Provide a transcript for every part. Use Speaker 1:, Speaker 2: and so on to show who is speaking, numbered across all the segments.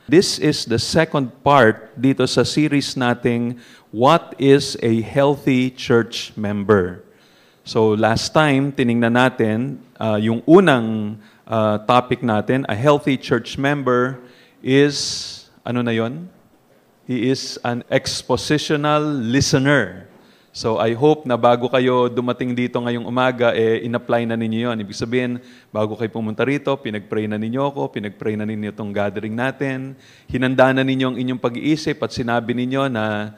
Speaker 1: This is the second part dito sa series nating What is a Healthy Church Member? So last time, tiningnan natin yung unang topic natin, a healthy church member is, ano na yon? He is an expositional listener. So I hope na bago kayo dumating dito ngayong umaga, in-apply na ninyo yun. Ibig sabihin, bago kayo pumunta rito, pinag-pray na ninyo ako, pinag-pray na ninyo itong gathering natin, hinanda na ninyo ang inyong pag-iisip at sinabi ninyo na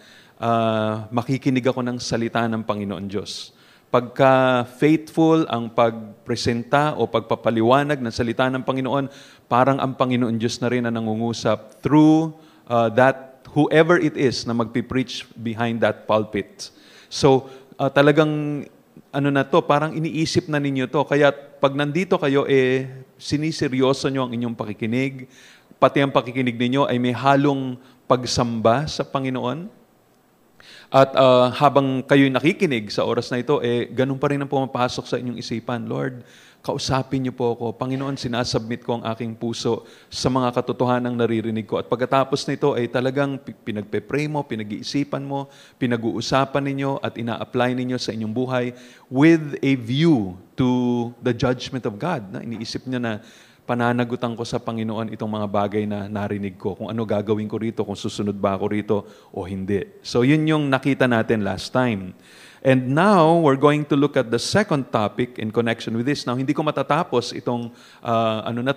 Speaker 1: makikinig ako ng salita ng Panginoon Diyos. Pagka faithful ang pagpresenta o pagpapaliwanag ng salita ng Panginoon, parang ang Panginoon Diyos na rin na nangungusap through that whoever it is na magpipreach behind that pulpit. So, talagang, parang iniisip na ninyo to. Kaya pag nandito kayo, siniseryoso nyo ang inyong pakikinig. Pati ang pakikinig ninyo ay may halong pagsamba sa Panginoon. At habang kayo'y nakikinig sa oras na ito, ganun pa rin ang pumapasok sa inyong isipan. Lord, kausapin niyo po ako. Panginoon, sinasubmit ko ang aking puso sa mga katotohanang naririnig ko. At pagkatapos nito ay talagang pinagpe-pray mo, pinag-iisipan mo, pinag-uusapan ninyo at ina-apply ninyo sa inyong buhay with a view to the judgment of God. Na iniisip niyo na pananagutan ko sa Panginoon itong mga bagay na narinig ko. Kung ano gagawin ko rito, kung susunod ba ako rito o hindi. So yun yung nakita natin last time. And now, we're going to look at the second topic in connection with this. Now, hindi ko matatapos itong,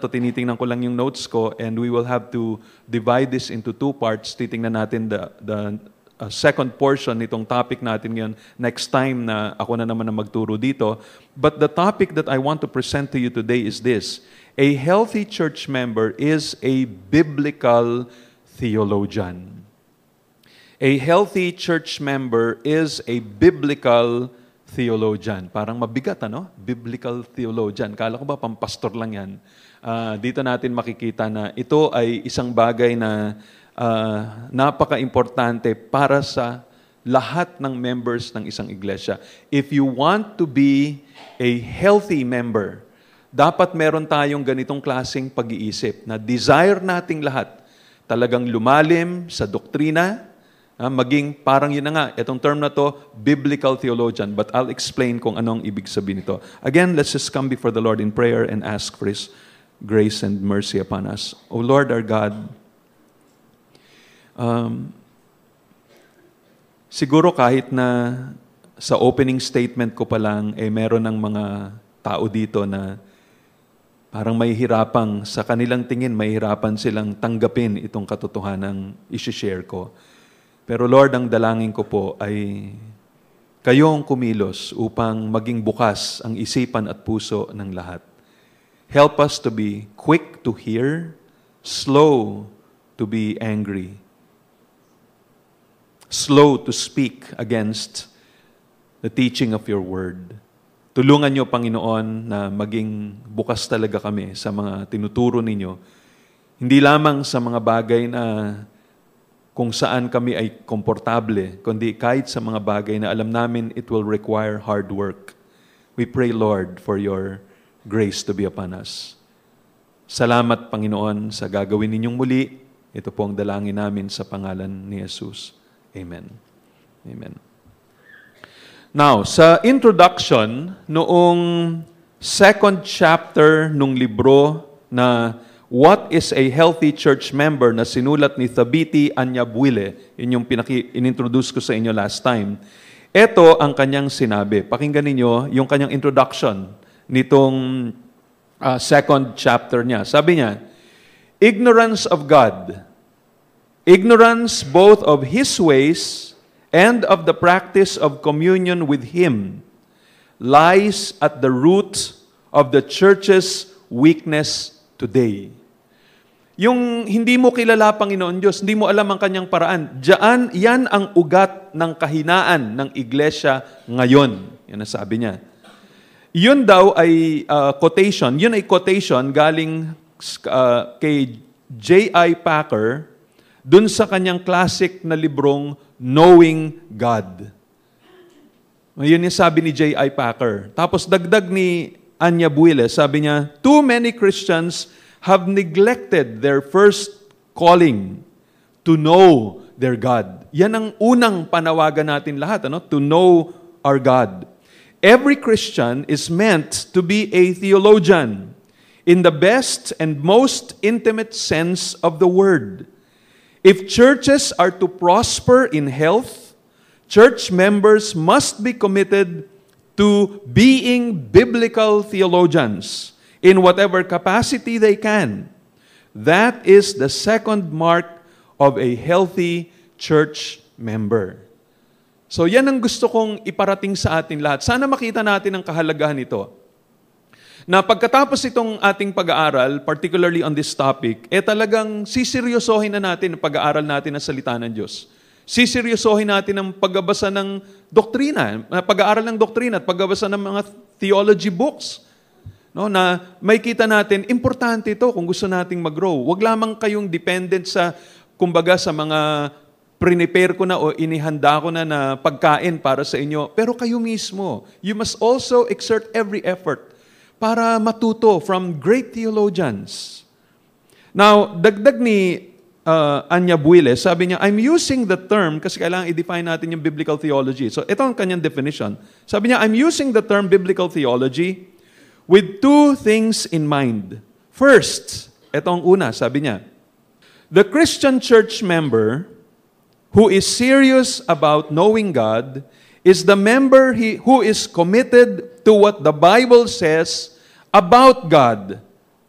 Speaker 1: tinitingnan ko lang yung notes ko, and we will have to divide this into two parts. Titingnan natin the second portion nitong topic natin ngayon next time na ako na naman ang magturo dito. But the topic that I want to present to you today is this. A healthy church member is a biblical theologian. A healthy church member is a biblical theologian. Parang mabigat, ano? Biblical theologian. Kala ko ba pampastor lang yan? Dito natin makikita na ito ay isang bagay na napaka-importante para sa lahat ng members ng isang iglesia. If you want to be a healthy member, dapat meron tayong ganitong klaseng pag-iisip na desire nating lahat talagang lumalim sa doktrina, maging parang yun na nga, itong term na to, biblical theologian. But I'll explain kung anong ibig sabihin nito. Again, let's just come before the Lord in prayer and ask for His grace and mercy upon us. O Lord our God, siguro kahit na sa opening statement ko pa lang, meron ng mga tao dito na parang mahihirapang, sa kanilang tingin, mahihirapan silang tanggapin itong katotohanang isi-share ko. Pero Lord, ang dalangin ko po ay kayong kumilos upang maging bukas ang isipan at puso ng lahat. Help us to be quick to hear, slow to be angry, slow to speak against the teaching of your word. Tulungan niyo, Panginoon, na maging bukas talaga kami sa mga tinuturo ninyo. Hindi lamang sa mga bagay na kung saan kami ay komportable, kundi kahit sa mga bagay na alam namin it will require hard work. We pray, Lord, for your grace to be upon us. Salamat, Panginoon, sa gagawin ninyong muli. Ito po ang dalangin namin sa pangalan ni Jesus. Amen. Amen. Now, sa introduction, noong second chapter nung libro na What is a Healthy Church Member na sinulat ni Thabiti Anyabwile, yun yung inintroduce ko sa inyo last time. Ito ang kanyang sinabi. Pakinggan ninyo yung kanyang introduction nitong second chapter niya. Sabi niya, ignorance of God, ignorance both of His ways and of the practice of communion with Him lies at the root of the church's weakness today. Yung hindi mo kilala, Panginoon Diyos, hindi mo alam ang kanyang paraan, yan ang ugat ng kahinaan ng iglesia ngayon. Yan ang sabi niya. Yun daw ay quotation. Yun ay quotation galing kay J.I. Packer dun sa kanyang classic na librong Knowing God. Yun yung sabi ni J.I. Packer. Tapos dagdag ni Anyabwile, sabi niya, too many Christians have neglected their first calling to know their God. Yan ang unang panawagan natin lahat, to know our God. Every Christian is meant to be a theologian in the best and most intimate sense of the word. If churches are to prosper in health, church members must be committed to being biblical theologians in whatever capacity they can. That is the second mark of a healthy church member. So yan ang gusto kong iparating sa atin lahat. Sana makita natin ang kahalagahan nito. Na pagkatapos itong ating pag-aaral, particularly on this topic, talagang siseryosohin na natin ang pag-aaral natin ng salita ng Diyos. Siseryosohin natin ang pagbabasa ng doktrina, pag-aaral ng doktrina at pagbabasa ng mga theology books. No, na may kita natin, importante ito kung gusto nating mag-grow. Huwag lamang kayong dependent sa, kumbaga, sa mga prepare ko na o inihanda ko na pagkain para sa inyo. Pero kayo mismo, you must also exert every effort para matuto from great theologians. Now, dagdag ni Anya Buile, sabi niya, I'm using the term, kasi kailangan i-define natin yung biblical theology. So, ito ang kanyang definition. Sabi niya, I'm using the term biblical theology with two things in mind. First, ito ang una, sabi niya, the Christian church member who is serious about knowing God is the member who is committed to what the Bible says about God.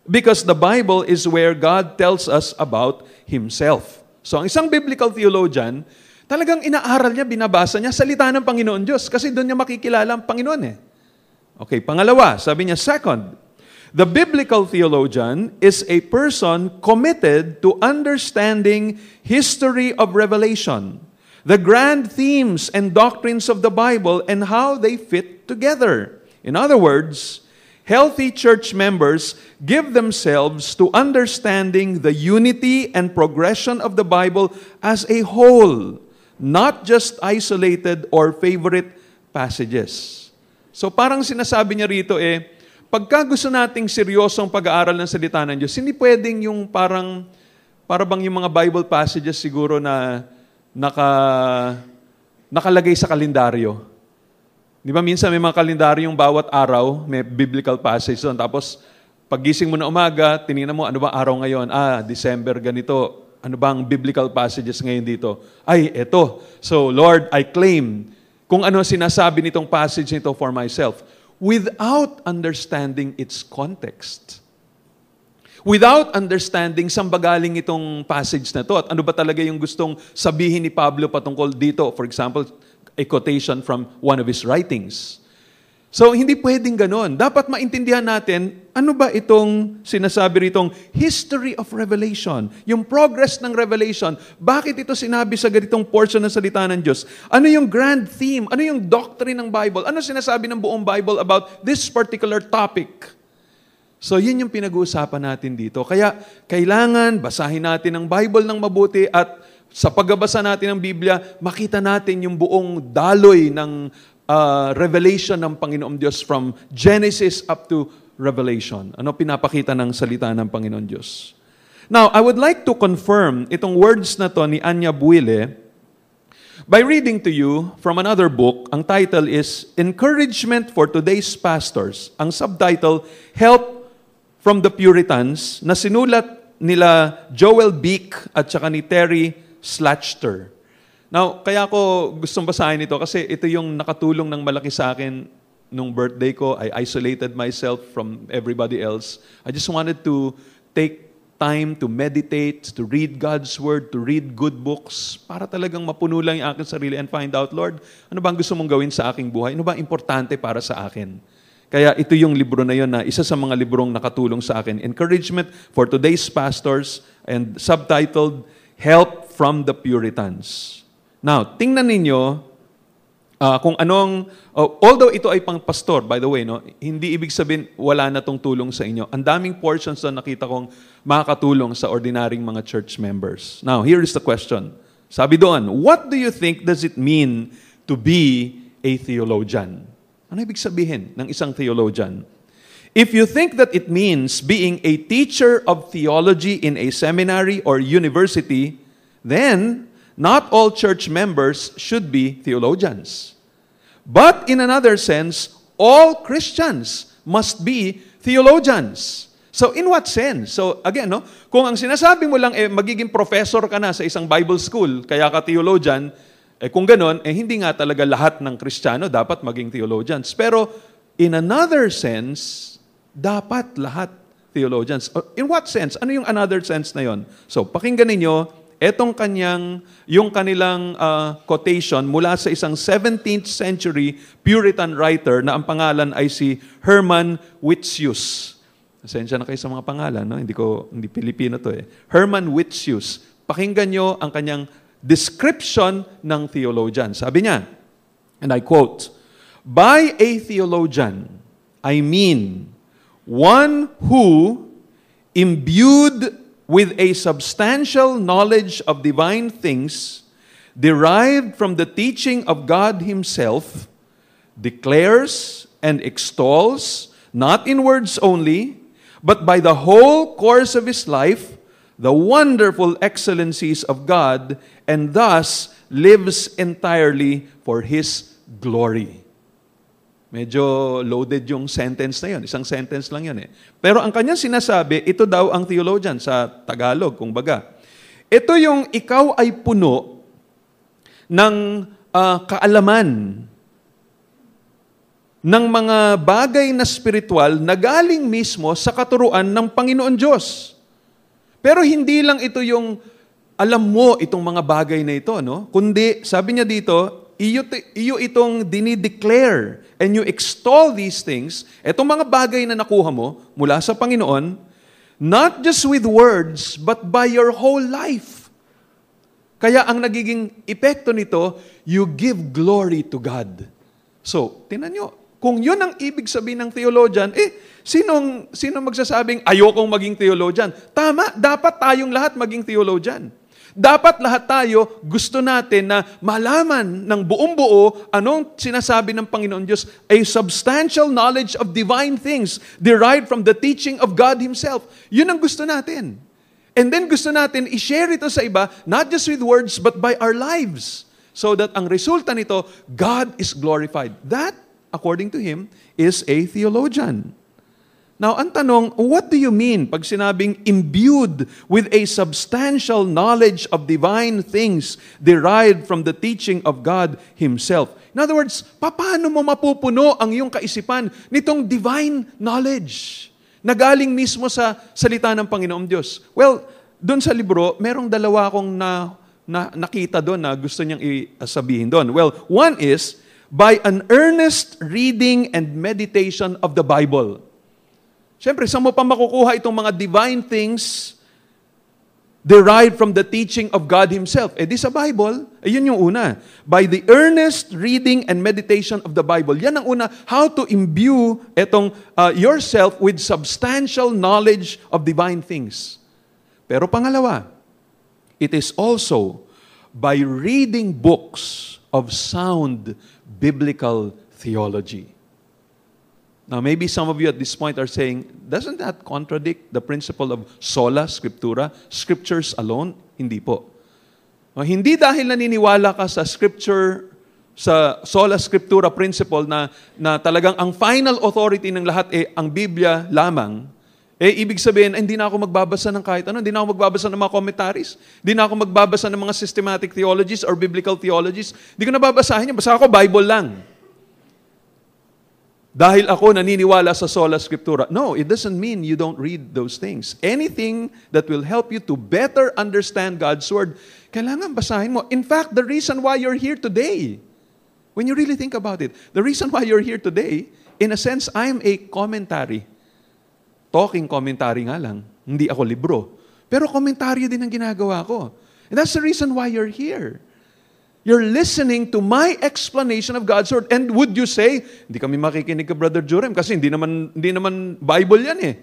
Speaker 1: Because the Bible is where God tells us about Himself. So ang isang biblical theologian, talagang inaaral niya, binabasa niya, salita ng Panginoon Diyos. Kasi doon niya makikilala ang Panginoon eh. Okay, pangalawa, sabi niya, second, the biblical theologian is a person committed to understanding history of revelation, the grand themes and doctrines of the Bible, and how they fit together. In other words, healthy church members give themselves to understanding the unity and progression of the Bible as a whole, not just isolated or favorite passages. So parang sinasabi niya rito pagka gusto nating seryosong pag-aaral ng salita ng Diyos, hindi pwedeng yung parang bang yung mga Bible passages siguro na nakalagay sa kalendaryo. Di ba minsan may mga kalendaryo yung bawat araw, may biblical passage doon. Tapos paggising mo na umaga, tinignan mo, ano ba araw ngayon? December ganito. Ano bang biblical passages ngayon dito? Ay, eto. So Lord, I claim kung ano sinasabi nitong passage nito for myself, without understanding its context. Without understanding saan ba galing itong passage na to at ano ba talaga yung gustong sabihin ni Pablo patungkol dito. For example, a quotation from one of his writings. So, hindi pwedeng ganon. Dapat maintindihan natin, ano ba itong sinasabi ritong history of revelation? Yung progress ng revelation, bakit ito sinabi sa ganitong portion ng salita ng Diyos? Ano yung grand theme? Ano yung doctrine ng Bible? Ano sinasabi ng buong Bible about this particular topic? So, yun yung pinag-uusapan natin dito. Kaya, kailangan basahin natin ang Bible ng mabuti at sa pagbabasa natin ng Biblia, makita natin yung buong daloy ng revelation ng Panginoon Diyos from Genesis up to Revelation. Ano pinapakita ng salita ng Panginoon Diyos? Now, I would like to confirm itong words na to ni Anya Buile by reading to you from another book. Ang title is Encouragement for Today's Pastors. Ang subtitle, Help from the Puritans, na sinulat nila Joel Beek at saka ni Terry Slatchter. Now, kaya ako gustong basahin ito kasi ito yung nakatulong ng malaki sa akin nung birthday ko. I isolated myself from everybody else. I just wanted to take time to meditate, to read God's Word, to read good books, para talagang mapuno lang yung aking sarili and find out, Lord, ano ba ang gusto mong gawin sa aking buhay? Ano ba importante para sa akin? Kaya ito yung libro na yon na isa sa mga librong nakatulong sa akin. Encouragement for Today's Pastors and subtitled, Help from the Puritans. Now, tingnan ninyo kung anong, although ito ay pang pastor, by the way, no, hindi ibig sabihin wala na tong tulong sa inyo. Ang daming portions na nakita kong makakatulong sa ordinaryong mga church members. Now, here is the question. Sabi doon, what do you think does it mean to be a theologian? Ano ibig sabihin ng isang theologian? If you think that it means being a teacher of theology in a seminary or university, then not all church members should be theologians. But in another sense, all Christians must be theologians. So in what sense? So again, no, kung ang sinasabi mo lang magiging professor ka na sa isang Bible school, kaya ka theologian, kung ganon, hindi nga talaga lahat ng Kristiyano dapat maging theologians. Pero in another sense, dapat lahat theologians. In what sense? Ano yung another sense na yon? So, pakinggan ninyo, yung kanilang quotation mula sa isang 17th century Puritan writer na ang pangalan ay si Herman Witsius. Pasensya na kayo sa mga pangalan, no? Hindi Pilipino to eh. Herman Witsius. Pakinggan nyo ang kanyang description ng theologian. Sabi niya, and I quote, "By a theologian, I mean one who, imbued with a substantial knowledge of divine things, derived from the teaching of God Himself, declares and extols, not in words only, but by the whole course of his life, the wonderful excellencies of God, and thus lives entirely for His glory." Medyo loaded yung sentence na yun. Isang sentence lang yun eh. Pero ang kanyang sinasabi, ito daw ang theologian sa Tagalog, kung baga. Ito yung ikaw ay puno ng kaalaman ng mga bagay na spiritual na galing mismo sa katuruan ng Panginoon Diyos. Pero hindi lang ito yung alam mo itong mga bagay na ito, no? Kundi, sabi niya dito, iyo itong dinideclare and you extol these things, itong mga bagay na nakuha mo mula sa Panginoon, not just with words, but by your whole life. Kaya ang nagiging epekto nito, you give glory to God. So, tingnan nyo, kung yun ang ibig sabihin ng theologian, sinong magsasabing ayokong maging theologian? Tama, dapat tayong lahat maging theologian. Dapat lahat tayo gusto natin na malaman ng buong buo anong sinasabi ng Panginoon Diyos, a substantial knowledge of divine things derived from the teaching of God Himself. Yun ang gusto natin. And then gusto natin i-share ito sa iba, not just with words, but by our lives. So that ang resulta nito, God is glorified. That, according to him, is a theologian. Now, ang tanong, what do you mean pag sinabing imbued with a substantial knowledge of divine things derived from the teaching of God Himself? In other words, paano mo mapupuno ang iyong kaisipan nitong divine knowledge na galing mismo sa salita ng Panginoong Diyos? Well, doon sa libro, merong dalawa akong nakita doon na gusto niyang sabihin doon. Well, one is, by an earnest reading and meditation of the Bible. Siyempre, saan mo pa makukuha itong mga divine things derived from the teaching of God Himself? Di sa Bible, yun yung una. By the earnest reading and meditation of the Bible. Yan ang una, how to imbue yourself with substantial knowledge of divine things. Pero pangalawa, it is also by reading books of sound biblical theology. Now, maybe some of you at this point are saying, doesn't that contradict the principle of sola scriptura? Scriptures alone? Hindi po. Hindi dahil naniniwala ka sa scripture, sa sola scriptura principle na talagang ang final authority ng lahat ang Biblia lamang, ibig sabihin, hindi na ako magbabasa ng kahit ano, hindi na ako magbabasa ng mga commentaries, hindi na ako magbabasa ng mga systematic theologies or biblical theologies, hindi ko nababasahin yun, basta ako Bible lang. Dahil ako naniniwala sa sola scriptura. No, it doesn't mean you don't read those things. Anything that will help you to better understand God's Word, kailangan basahin mo. In fact, the reason why you're here today, when you really think about it, the reason why you're here today, in a sense, I'm a commentary. Talking commentary nga lang. Hindi ako libro. Pero komentaryo din ang ginagawa ko. And that's the reason why you're here. You're listening to my explanation of God's Word. And would you say, hindi kami makikinig ka, Brother Jurem, kasi hindi naman Bible yan eh.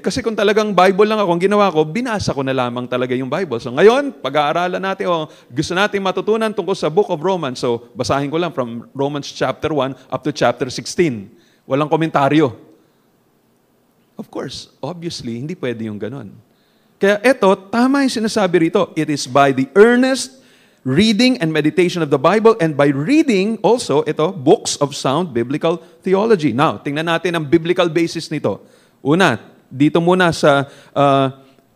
Speaker 1: Kasi kung talagang Bible lang ako, ang ginawa ko, binasa ko na lamang talaga yung Bible. So ngayon, pag-aaralan natin, gusto natin matutunan tungkol sa Book of Romans. So basahin ko lang from Romans chapter 1 up to chapter 16. Walang komentaryo. Of course, obviously, hindi pwede yung ganon. Kaya eto, tama yung sinasabi rito. It is by the earnest reading and meditation of the Bible and by reading also, ito, books of sound biblical theology. Now, tingnan natin ang biblical basis nito. Una, dito muna sa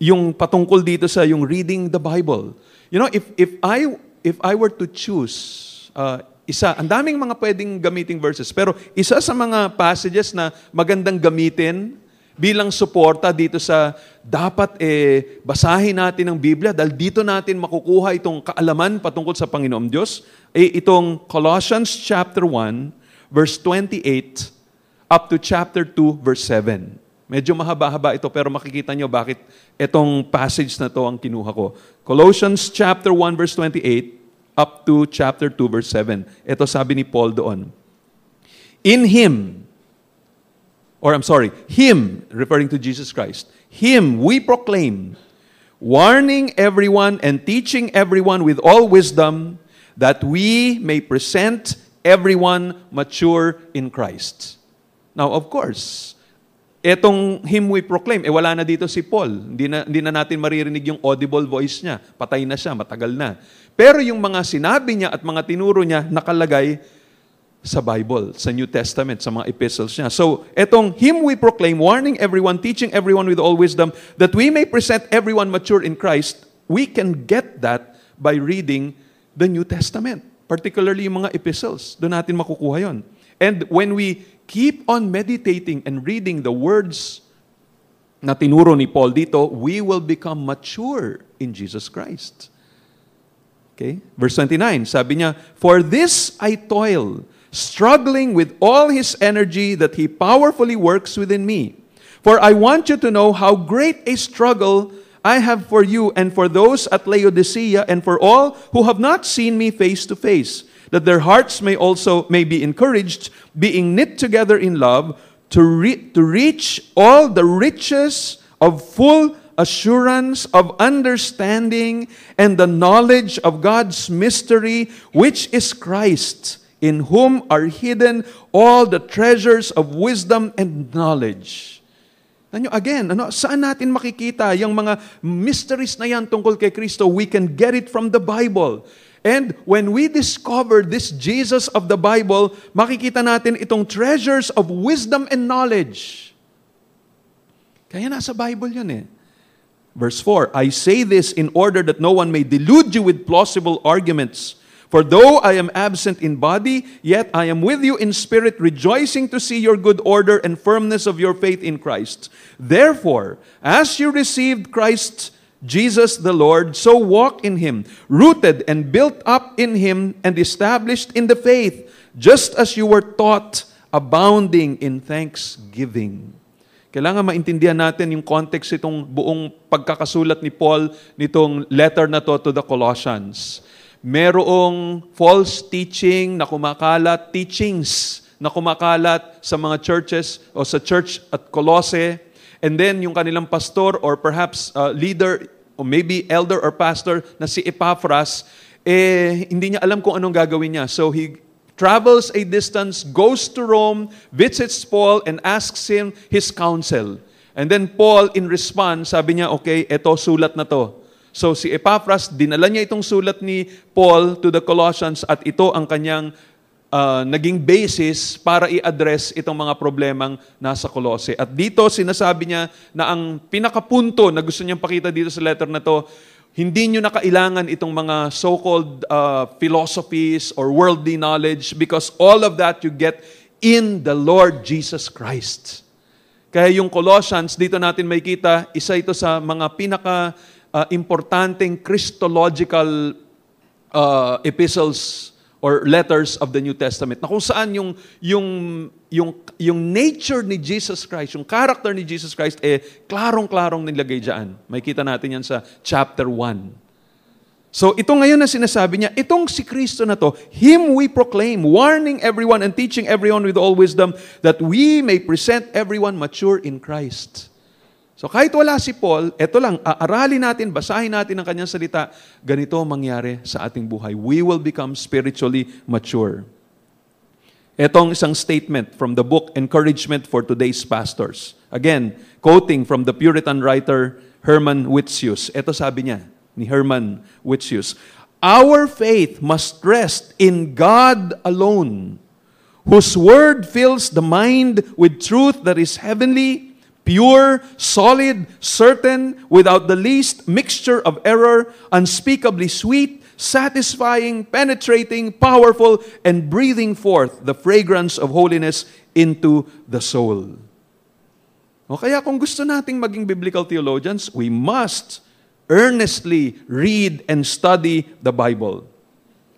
Speaker 1: yung patungkol dito sa yung reading the Bible. You know, if I were to choose ang daming mga pwedeng gamiting verses, pero isa sa mga passages na magandang gamitin bilang suporta dito sa dapat basahin natin ang Biblia dahil dito natin makukuha itong kaalaman patungkol sa Panginoong Diyos, itong Colossians chapter 1, verse 28 up to chapter 2, verse 7. Medyo mahaba-haba ito pero makikita nyo bakit itong passage na to ang kinuha ko. Colossians chapter 1, verse 28 up to chapter 2, verse 7. Ito sabi ni Paul doon. In Him, Him, referring to Jesus Christ, Him we proclaim, warning everyone and teaching everyone with all wisdom, that we may present everyone mature in Christ. Now, of course, etong Him we proclaim, wala na dito si Paul. Hindi na natin maririnig yung audible voice niya. Patay na siya, matagal na. Pero yung mga sinabi niya at mga tinuro niya, nakalagay sa Bible, sa New Testament, sa mga epistles niya. So, etong Him we proclaim, warning everyone, teaching everyone with all wisdom, that we may present everyone mature in Christ. We can get that by reading the New Testament, particularly yung mga epistles. Doon natin makukuha yon. And when we keep on meditating and reading the words na tinuro ni Paul dito, we will become mature in Jesus Christ. Okay? Verse 29, sabi niya, for this I toil, struggling with all His energy that He powerfully works within me. For I want you to know how great a struggle I have for you and for those at Laodicea and for all who have not seen me face to face, that their hearts may be encouraged, being knit together in love, to reach all the riches of full assurance of understanding and the knowledge of God's mystery, which is Christ, in whom are hidden all the treasures of wisdom and knowledge. Again, saan natin makikita yung mga mysteries na yan tungkol kay Kristo? We can get it from the Bible. And when we discover this Jesus of the Bible, makikita natin itong treasures of wisdom and knowledge. Kaya nasa Bible yan Verse 4, I say this in order that no one may delude you with plausible arguments. For though I am absent in body, yet I am with you in spirit, rejoicing to see your good order and firmness of your faith in Christ. Therefore, as you received Christ Jesus the Lord, so walk in Him, rooted and built up in Him and established in the faith, just as you were taught, abounding in thanksgiving. Kailangan maintindihan natin yung context itong buong pagkakasulat ni Paul nitong letter na to the Colossians. Merong false teachings na kumakalat sa mga churches o sa church at Colossae, and then yung kanilang pastor or perhaps leader or maybe elder or pastor na si Epaphras, hindi niya alam kung anong gagawin niya. So he travels a distance, goes to Rome, visits Paul, and asks him his counsel. And then Paul, in response, sabi niya, okay, eto, sulat na to. So si Epaphras, dinala niya itong sulat ni Paul to the Colossians at ito ang kanyang naging basis para i-address itong mga problemang nasa Colossae. At dito sinasabi niya na ang pinakapunto na gusto niyang pakita dito sa letter na to, hindi niyo na kailangan itong mga so-called philosophies or worldly knowledge because all of that you get in the Lord Jesus Christ. Kaya yung Colossians, dito natin makikita, isa ito sa mga importanteng Christological epistles or letters of the New Testament na kung saan yung nature ni Jesus Christ, yung character ni Jesus Christ klarong-klarong nilagay diyan. Makikita natin yan sa chapter 1. So ito ngayon na sinasabi niya, itong si Kristo na to, Him we proclaim, warning everyone and teaching everyone with all wisdom, that we may present everyone mature in Christ. So kahit wala si Paul, eto lang, aaralin natin, basahin natin ang kanyang salita, ganito mangyari sa ating buhay. We will become spiritually mature. Etong isang statement from the book Encouragement for Today's Pastors. Again, quoting from the Puritan writer Herman Whitsius. Ito sabi niya, ni Herman Whitsius, "Our faith must rest in God alone, whose word fills the mind with truth that is heavenly, pure, solid, certain, without the least mixture of error, unspeakably sweet, satisfying, penetrating, powerful, and breathing forth the fragrance of holiness into the soul." O kaya kung gusto nating maging biblical theologians, we must earnestly read and study the Bible.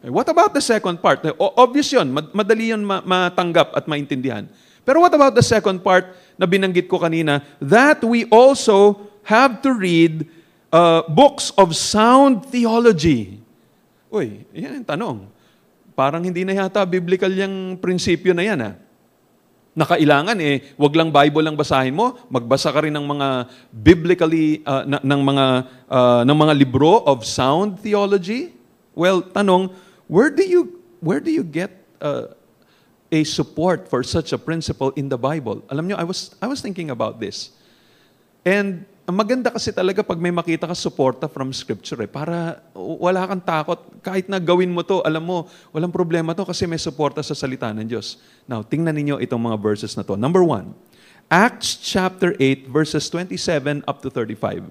Speaker 1: What about the second part? Obvious yun, madali yun matanggap at maintindihan. Pero what about the second part na binanggit ko kanina? That we also have to read books of sound theology. Uy, yan ang tanong. Parang hindi na yata biblical yung prinsipyo na yan. Na kailangan wag lang Bible lang basahin mo, magbasa ka rin ng mga biblically ng mga libro of sound theology. Well, tanong, where do you get a support for such a principle in the Bible? Alam nyo, I was thinking about this. And maganda kasi talaga pag may makita ka suporta from Scripture para wala kang takot. Kahit na gawin mo to, alam mo, walang problema to kasi may suporta sa salita ng Diyos. Now, tingnan ninyo itong mga verses na to. Number 1, Acts chapter 8, verses 27 up to 35.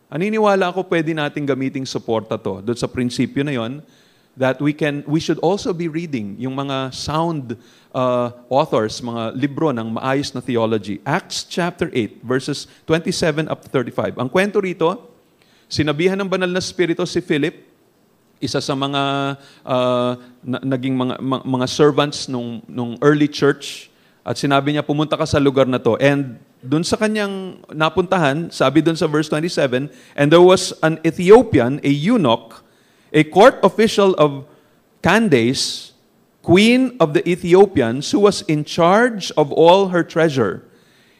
Speaker 1: Aniniwala ako pwede nating gamiting suporta to doon sa prinsipyo na yon, that we should also be reading yung mga sound authors, mga libro ng maayos na theology. Acts chapter 8, verses 27 up to 35. Ang kwento rito, sinabihan ng banal na Espiritu si Philip, isa sa mga naging mga servants nung early church, at sinabi niya, pumunta ka sa lugar na to. And dun sa kanyang napuntahan, sabi dun sa verse 27, "And there was an Ethiopian, a eunuch, a court official of Candace, queen of the Ethiopians, who was in charge of all her treasure.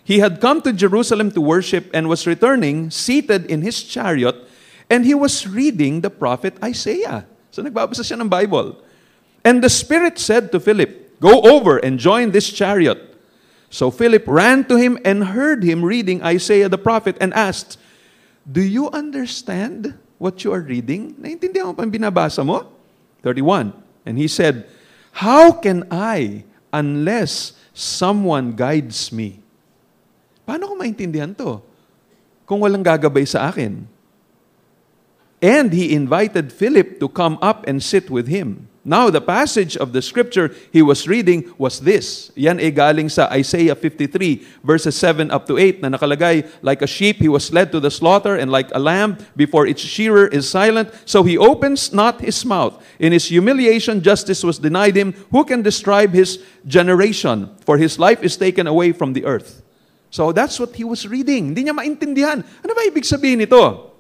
Speaker 1: He had come to Jerusalem to worship and was returning, seated in his chariot, and he was reading the prophet Isaiah." So nagbabasa siya ng Bible. "And the Spirit said to Philip, 'Go over and join this chariot.' So Philip ran to him and heard him reading Isaiah the prophet and asked, 'Do you understand what you are reading?'" Naintindihan mo pa ang binabasa mo? 31. And he said, "How can I unless someone guides me?" Paano ko maintindihan to kung walang gagabay sa akin? And he invited Philip to come up and sit with him. Now, the passage of the scripture he was reading was this. Yan ay galing sa Isaiah 53, verses 7 up to 8, na nakalagay, "Like a sheep he was led to the slaughter, and like a lamb before its shearer is silent, so he opens not his mouth. In his humiliation justice was denied him. Who can describe his generation? For his life is taken away from the earth." So that's what he was reading. Hindi niya maintindihan. Ano ba ibig sabihin nito?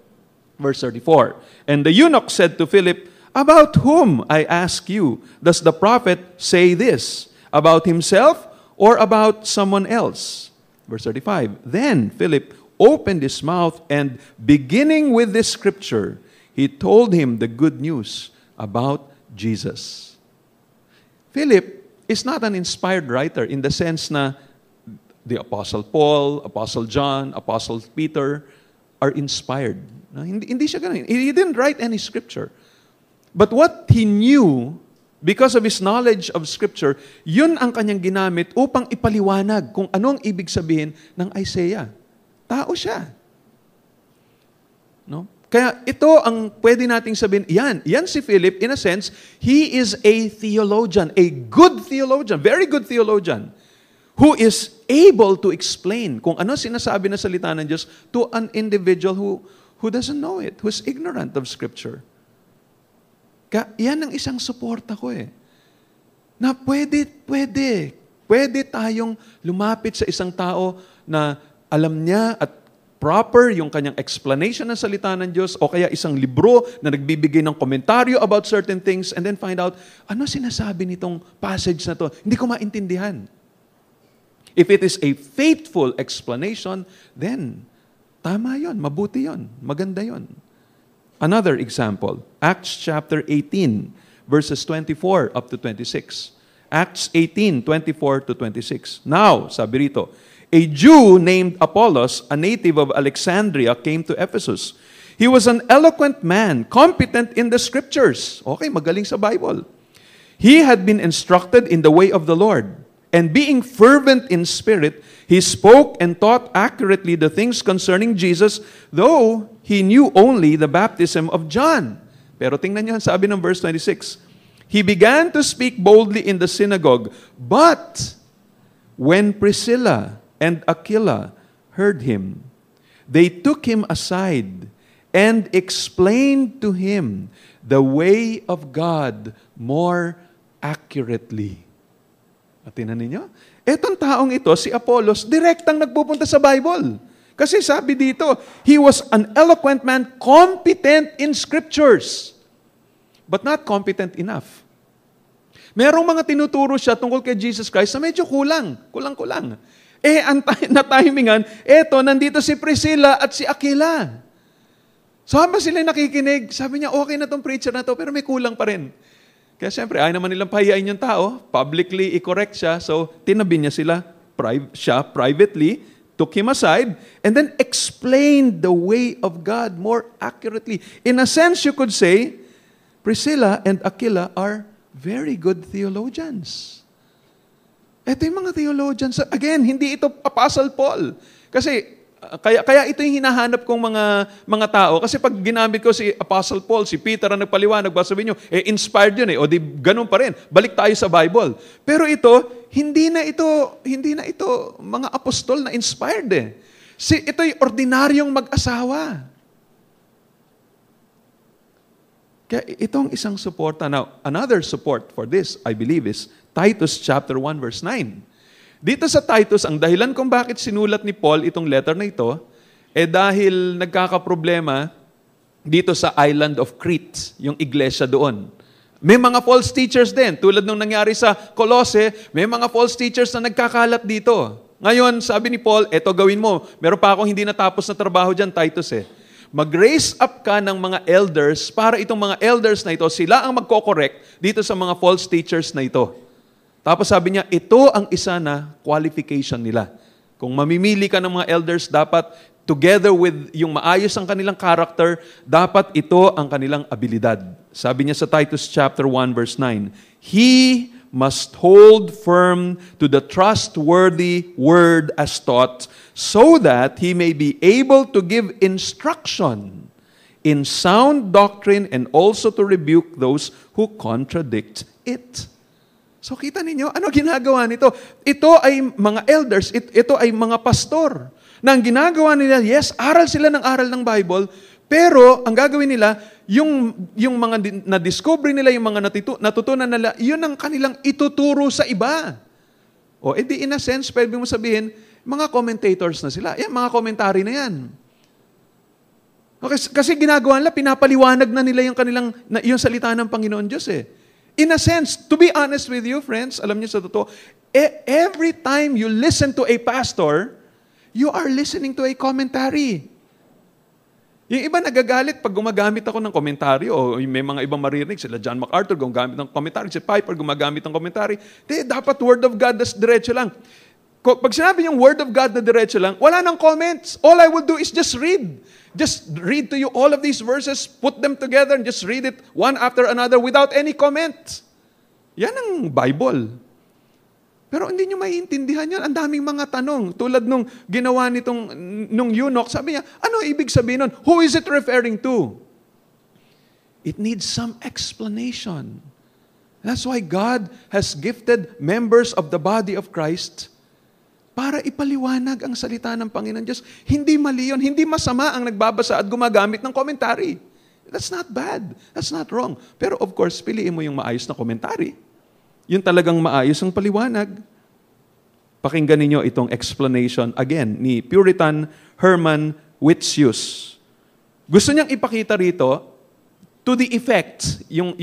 Speaker 1: Verse 34, "And the eunuch said to Philip, 'About whom, I ask you, does the prophet say this? About himself or about someone else?' Verse 35, "Then Philip opened his mouth and beginning with this scripture, he told him the good news about Jesus." Philip is not an inspired writer in the sense na the Apostle Paul, Apostle John, Apostle Peter are inspired. Hindi siya ganun. He didn't write any scripture. But what he knew, because of his knowledge of Scripture, yun ang kanyang ginamit upang ipaliwanag kung anong ibig sabihin ng Isaiah. Tao siya. No? Kaya ito ang pwede nating sabihin, yan si Philip, in a sense, he is a theologian, a good theologian, very good theologian, who is able to explain kung ano sinasabi na salita ng Diyos to an individual who doesn't know it, who's ignorant of Scripture. Yan ang isang suporta ko na pwede tayong lumapit sa isang tao na alam niya at proper yung kanyang explanation ng salita ng Diyos o kaya isang libro na nagbibigay ng komentaryo about certain things and then find out, ano sinasabi nitong passage na to? Hindi ko maintindihan. If it is a faithful explanation, then tama yon, mabuti yon, maganda yon. Another example, Acts chapter 18, verses 24 up to 26. Acts 18:24-26. Now, sabi rito, a Jew named Apollos, a native of Alexandria, came to Ephesus. He was an eloquent man, competent in the scriptures. Okay, magaling sa Bible. He had been instructed in the way of the Lord, and being fervent in spirit, he spoke and taught accurately the things concerning Jesus, though he knew only the baptism of John. Pero tingnan niyo, sabi ng verse 26, he began to speak boldly in the synagogue, but when Priscilla and Aquila heard him, they took him aside and explained to him the way of God more accurately. At tinan ninyo, etong taong ito, si Apollos, direktang nagpupunta sa Bible. Kasi sabi dito, he was an eloquent man, competent in scriptures, but not competent enough. Merong mga tinuturo siya tungkol kay Jesus Christ na medyo kulang-kulang. Ang na-timingan, nandito si Priscilla at si Aquila. So habang sila nakikinig, sabi niya, okay na tong preacher na to, pero may kulang pa rin. Kaya siyempre, ayaw naman nilang pahiyain yung tao, publicly i-correct siya, so tinabi niya sila, privately, took him aside, and then explained the way of God more accurately. In a sense, you could say, Priscilla and Aquila are very good theologians. Ito yung mga theologians. Again, hindi ito Apostle Paul. Kasi, kaya ito yung hinahanap kong mga tao. Kasi pag ginamit ko si Apostle Paul, si Peter ang nagpaliwanag, sabihin nyo, inspired yun o di ganun pa rin. Balik tayo sa Bible. Pero ito, hindi na ito mga apostol na inspired ito'y ordinaryong mag-asawa. Kaya itong isang suporta. Now, another support for this, I believe, is Titus chapter 1, verse 9. Dito sa Titus, ang dahilan kung bakit sinulat ni Paul itong letter na ito, dahil nagkakaproblema dito sa island of Crete, yung iglesia doon. May mga false teachers din. Tulad nung nangyari sa Colossae, may mga false teachers na nagkakalat dito. Ngayon, sabi ni Paul, eto gawin mo. Meron pa akong hindi natapos na trabaho dyan, Titus Mag-raise up ka ng mga elders para itong mga elders na ito, sila ang magko-correct dito sa mga false teachers na ito. Tapos sabi niya, ito ang isa na qualification nila. Kung mamimili ka ng mga elders, dapat together with yung maayos ang kanilang character, dapat ito ang kanilang abilidad. Sabi niya sa Titus chapter 1 verse 9, he must hold firm to the trustworthy word as taught, so that he may be able to give instruction in sound doctrine and also to rebuke those who contradict it. So kita ninyo, ano ginagawa nito? Ito ay mga elders, ito ay mga pastor. Na ang ginagawa nila, yes, aral sila ng aral ng Bible, pero ang gagawin nila, yung mga na-discover nila, yung mga natutunan nila, yun ang kanilang ituturo sa iba. O, edi in a sense, pwede mo sabihin, mga commentators na sila. Yan, mga commentary na yan. Okay, kasi ginagawa nila, pinapaliwanag na nila yung salita ng Panginoon Diyos In a sense, to be honest with you, friends, alam niyo sa totoo, every time you listen to a pastor, you are listening to a commentary. Yung iba nagagalit pag gumagamit ako ng komentaryo, o may mga ibang maririnig, sila John MacArthur gumagamit ng komentaryo, si Piper gumagamit ng komentaryo. Dapat Word of God, das diretso lang. Pag sinabi yung Word of God na diretso lang, wala nang comments. All I will do is just read. Just read to you all of these verses, put them together, and just read it one after another without any comment. Yan ang Bible. Pero hindi nyo maiintindihan yan. Ang daming mga tanong. Tulad nung ginawa nung eunuch, sabi niya, ano ibig sabihin nun? Who is it referring to? It needs some explanation. That's why God has gifted members of the body of Christ para ipaliwanag ang salita ng Panginoon Diyos. Hindi mali yun. Hindi masama ang nagbabasa at gumagamit ng commentary. That's not bad. That's not wrong. Pero of course, piliin mo yung maayos na commentary. Yun talagang maayos ang paliwanag. Pakinggan ninyo itong explanation again ni Puritan Herman Whitsius. Gusto niyang ipakita rito to the effect, yung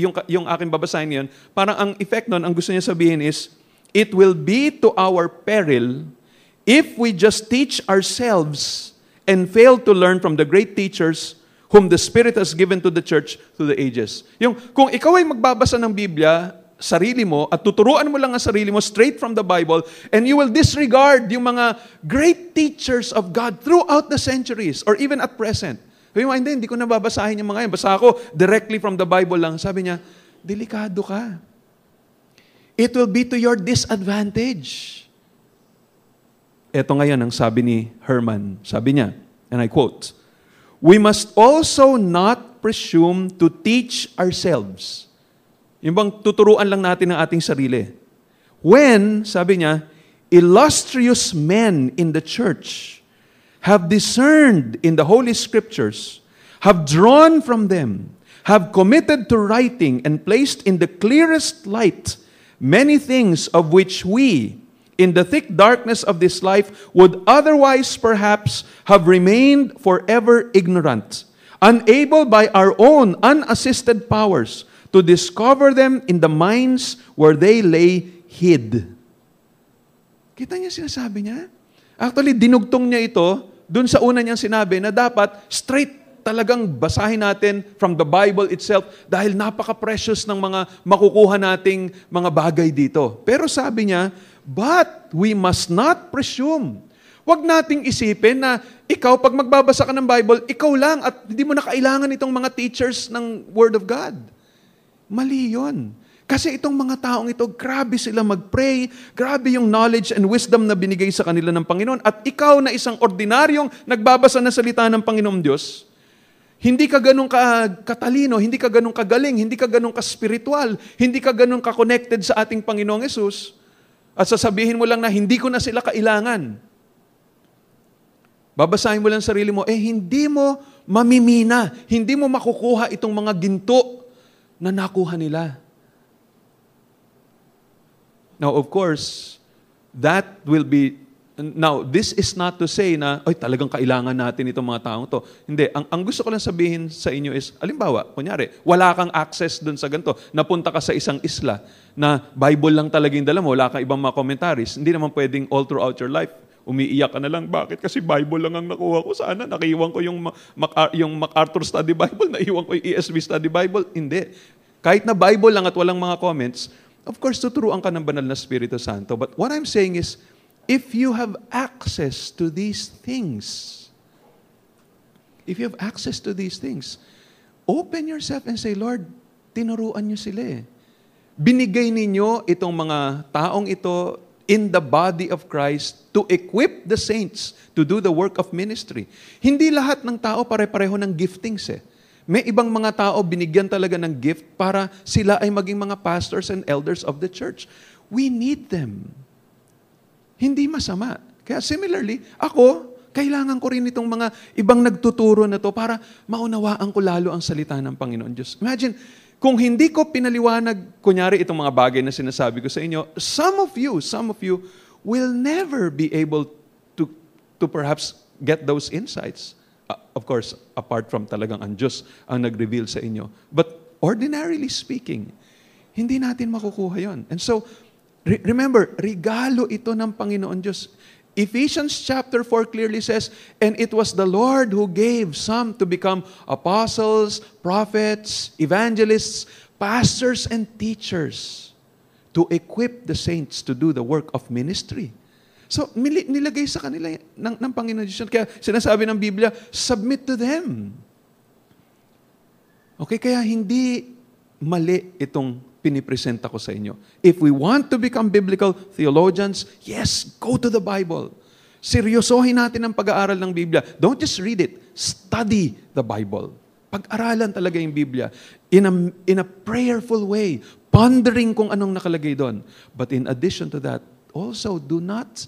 Speaker 1: aking babasahin yun, parang ang effect nun, ang gusto niya sabihin is, it will be to our peril if we just teach ourselves and fail to learn from the great teachers whom the Spirit has given to the church through the ages. Kung ikaw ay magbabasa ng Biblia, sarili mo at tuturuan mo lang ang sarili mo straight from the Bible, and you will disregard yung mga great teachers of God throughout the centuries or even at present. Sabi mo, hindi ko nababasahin yung mga yan. Basta ako directly from the Bible lang. Sabi niya, delikado ka. It will be to your disadvantage. Ito ngayon ang sabi ni Herman. Sabi niya, and I quote, "We must also not presume to teach ourselves." Yung bang tuturuan lang natin ang ating sarili. When, sabi niya, illustrious men in the church have discerned in the Holy Scriptures, have drawn from them, have committed to writing and placed in the clearest light many things of which we, in the thick darkness of this life, would otherwise perhaps have remained forever ignorant, unable by our own unassisted powers to discover them in the minds where they lay hid. Kita niya sinasabi niya? Actually, dinugtong niya ito dun sa una niyang sinabi na dapat straight talagang basahin natin from the Bible itself dahil napaka-precious ng mga makukuha nating mga bagay dito. Pero sabi niya, but we must not presume. Huwag nating isipin na ikaw, pag magbabasa ka ng Bible, ikaw lang at hindi mo na kailangan itong mga teachers ng Word of God. Mali yun. Kasi itong mga taong ito, grabe sila mag-pray, grabe yung knowledge and wisdom na binigay sa kanila ng Panginoon. At ikaw na isang ordinaryong nagbabasa ng salita ng Panginoong Diyos, hindi ka ganun katalino, hindi ka ganun kagaling, hindi ka ganun ka-spiritual, hindi ka ganun ka-connected sa ating Panginoong Yesus, at sasabihin mo lang na hindi ko na sila kailangan. Babasahin mo lang sarili mo, hindi mo mamimina, hindi mo makukuha itong mga ginto na nakuha nila. Now, of course, that will be, now, this is not to say na, talagang kailangan natin itong mga taong to. Hindi, ang gusto ko lang sabihin sa inyo is, alimbawa, kunyari, wala kang access dun sa ganito, napunta ka sa isang isla, na Bible lang talaga yung dala mo, wala kang ibang mga commentaries, hindi naman pwedeng all throughout your life, umiiyak ka na lang. Bakit? Kasi Bible lang ang nakuha ko. Sana nakiiwan ko yung MacArthur Study Bible, naiwan ko yung ESV Study Bible. Hindi. Kahit na Bible lang at walang mga comments, of course, tuturuan ka ng banal na Espiritu Santo. But what I'm saying is, if you have access to these things, open yourself and say, Lord, tinuruan niyo sila eh. Binigay ninyo itong mga taong ito in the body of Christ to equip the saints to do the work of ministry. Hindi lahat ng tao pare-pareho ng giftings eh. May ibang mga tao binigyan talaga ng gift para sila ay maging mga pastors and elders of the church. We need them. Hindi masama. Kaya similarly, ako, kailangan ko rin itong mga ibang nagtuturo na to para maunawaan ko lalo ang salita ng Panginoon Diyos. Imagine, kung hindi ko pinaliwanag, kunyari itong mga bagay na sinasabi ko sa inyo, some of you will never be able to perhaps get those insights. Of course, apart from talagang ang Diyos ang nag-reveal sa inyo. But ordinarily speaking, hindi natin makukuha yon. And so, remember, regalo ito ng Panginoon Diyos. Ephesians chapter 4 clearly says, and it was the Lord who gave some to become apostles, prophets, evangelists, pastors, and teachers to equip the saints to do the work of ministry. So, nilagay sa kanila ng Panginoon Diyos. Kaya sinasabi ng Biblia, submit to them. Okay, kaya hindi mali itong pinipresenta ko sa inyo. If we want to become biblical theologians, yes, go to the Bible. Seryosohin natin ang pag-aaral ng Biblia. Don't just read it. Study the Bible. Pag-aralan talaga yung Biblia in a prayerful way, pondering kung anong nakalagay doon. But in addition to that, also do not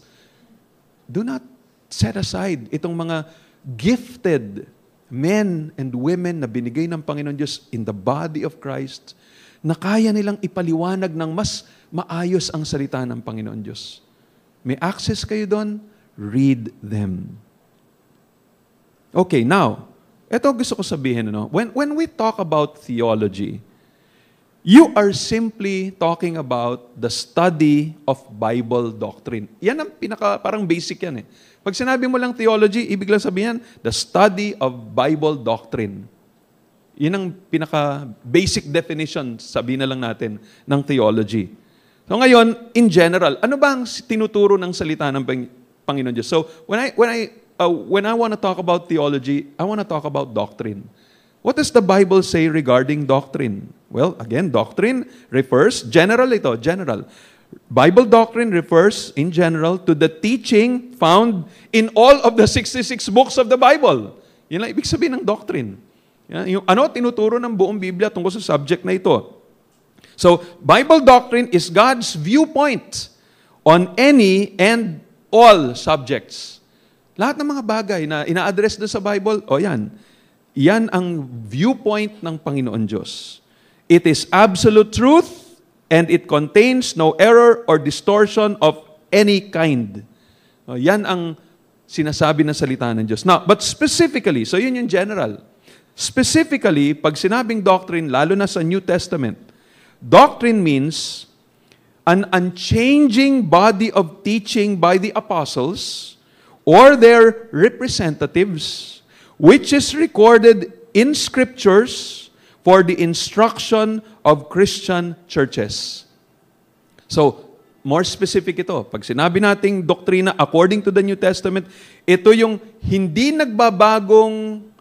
Speaker 1: set aside itong mga gifted men and women na binigay ng Panginoon Diyos in the body of Christ na kaya nilang ipaliwanag ng mas maayos ang salita ng Panginoon Diyos. May access kayo doon, read them. Okay, now, ito gusto ko sabihin, when we talk about theology, you are simply talking about the study of Bible doctrine. Yan ang parang basic yan eh. Pag sinabi mo lang theology, ibig lang sabihin, the study of Bible doctrine. Yun ang pinaka-basic definition, sabihin na lang natin, ng theology. So ngayon, in general, ano ba ang tinuturo ng salita ng Panginoon Diyos? So when I want to talk about theology, I want to talk about doctrine. What does the Bible say regarding doctrine? Well, again, doctrine refers, general. Bible doctrine refers, in general, to the teaching found in all of the 66 books of the Bible. Yan lang ibig sabihin ng doctrine. Yung tinuturo ng buong Biblia tungkol sa subject na ito. So, Bible doctrine is God's viewpoint on any and all subjects. Lahat ng mga bagay na ina-address doon sa Bible, yan ang viewpoint ng Panginoon Diyos. It is absolute truth and it contains no error or distortion of any kind. Yan ang sinasabi ng salita ng Diyos. Now, but specifically, so yun yung general. Specifically, pag sinabing doctrine, lalo na sa New Testament, doctrine means an unchanging body of teaching by the apostles or their representatives, which is recorded in scriptures for the instruction of Christian churches. So, more specific ito. Pag sinabi nating doktrina according to the New Testament, ito yung hindi nagbabagong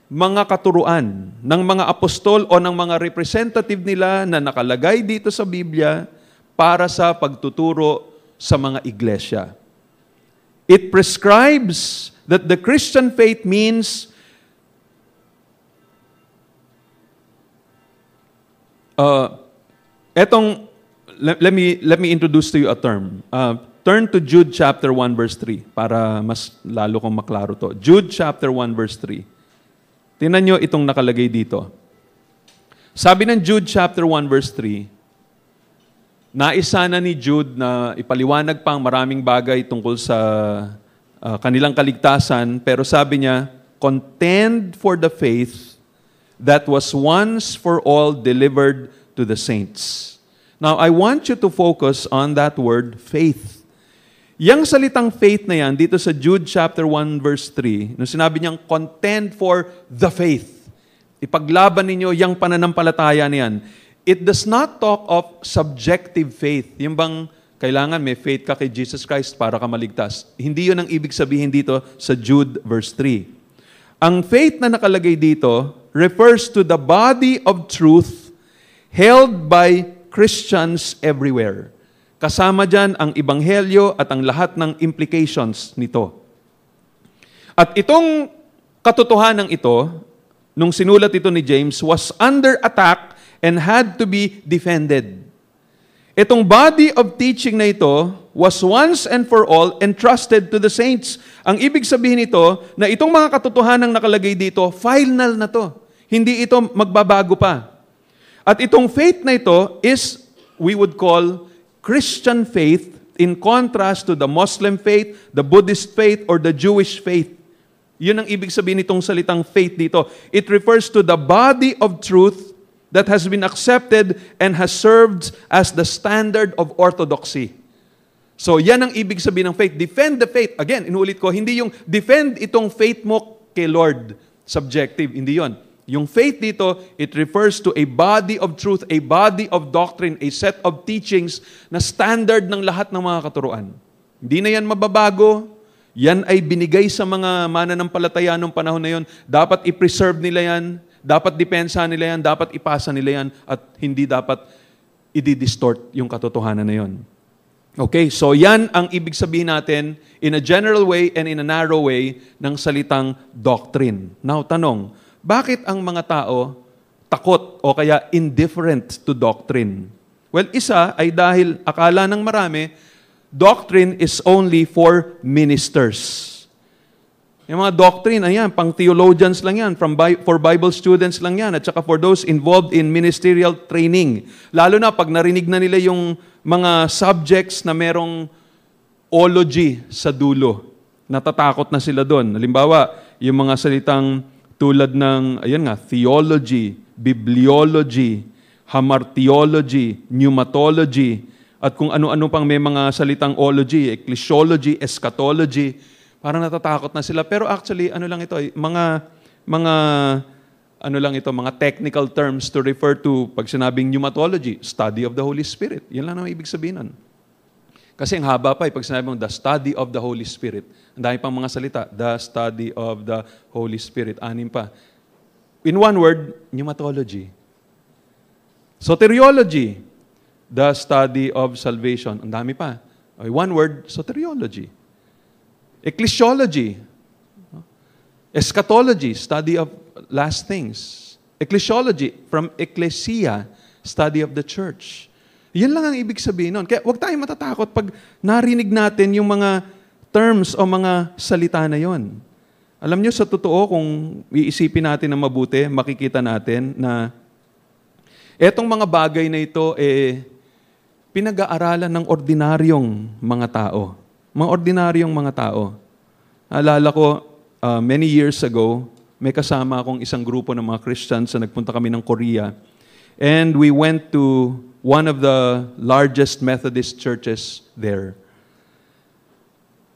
Speaker 1: mga katuruan ng mga apostol o ng mga representative nila na nakalagay dito sa Biblia para sa pagtuturo sa mga iglesia. It prescribes that the Christian faith means let me introduce to you a term. Turn to Jude chapter 1 verse 3 para mas lalo kong maklaro to. Jude chapter 1 verse 3. Tingnan nyo itong nakalagay dito. Sabi ng Jude chapter 1 verse 3, nais sana ni Jude na ipaliwanag pang maraming bagay tungkol sa kanilang kaligtasan, pero sabi niya, contend for the faith that was once for all delivered to the saints. Now, I want you to focus on that word, faith. Yang salitang faith na yan, dito sa Jude chapter 1 verse 3, nung sinabi niyang contend for the faith, ipaglaban ninyo yung pananampalataya na yan, it does not talk of subjective faith. Yung bang kailangan may faith ka kay Jesus Christ para ka maligtas. Hindi yun ang ibig sabihin dito sa Jude verse 3. Ang faith na nakalagay dito refers to the body of truth held by Christians everywhere. Kasama dyan ang Ebanghelyo at ang lahat ng implications nito. At itong katotohanan ito, nung sinulat ito ni James, was under attack and had to be defended. Itong body of teaching na ito was once and for all entrusted to the saints. Ang ibig sabihin nito na itong mga katotohanang nakalagay dito, final na to. Hindi ito magbabago pa. At itong faith na ito is, we would call Christian faith in contrast to the Muslim faith, the Buddhist faith, or the Jewish faith. Yun ang ibig sabihin nitong salitang faith dito. It refers to the body of truth that has been accepted and has served as the standard of orthodoxy. So, yan ang ibig sabihin ng faith. Defend the faith. Again, inuulit ko, hindi yung defend itong faith mo kay Lord. Subjective. Hindi yon. Yung faith dito, it refers to a body of truth, a body of doctrine, a set of teachings na standard ng lahat ng mga katuruan. Hindi na yan mababago. Yan ay binigay sa mga mananampalataya ng panahon na yon. Dapat i-preserve nila yan. Dapat depensahan nila yan, dapat ipasa nila yan, at hindi dapat i-distort yung katotohanan na yon. Okay, so yan ang ibig sabihin natin in a general way and in a narrow way ng salitang doctrine. Now, tanong, bakit ang mga tao takot o kaya indifferent to doctrine? Well, isa ay dahil akala ng marami, doctrine is only for ministers. Yung mga doctrine, ayan, pang theologians lang yan, for Bible students lang yan, at saka for those involved in ministerial training. Lalo na pag narinig na nila yung mga subjects na merong ology sa dulo. Natatakot na sila doon. Halimbawa, yung mga salitang tulad ng, ayan nga, theology, bibliology, hamartiology, pneumatology, at kung ano-ano pang may mga salitang ology, ecclesiology, eschatology, parang natatakot na sila. Pero actually, ano lang ito, mga ano lang ito, mga technical terms to refer to, pag sinabing pneumatology, study of the Holy Spirit. Yan lang naman ibig sabihin nun. Kasi ang haba pa, pag sinabi mo, the study of the Holy Spirit. Ang dami pang mga salita, the study of the Holy Spirit. 6 pa. In one word, pneumatology. Soteriology, the study of salvation. Ang dami pa. Okay, one word, soteriology. Ecclesiology, eschatology, study of last things. Ecclesiology, from ecclesia, study of the church. Yan lang ang ibig sabihin nun. Kaya huwag tayong matatakot pag narinig natin yung mga terms o mga salita na yon. Alam nyo, sa totoo, kung iisipin natin na mabuti, makikita natin na etong mga bagay na ito, pinag-aaralan ng ordinaryong mga tao. Mga ordinaryong mga tao. Alala ko, many years ago, may kasama akong isang grupo ng mga Christians na nagpunta kami ng Korea. And we went to one of the largest Methodist churches there.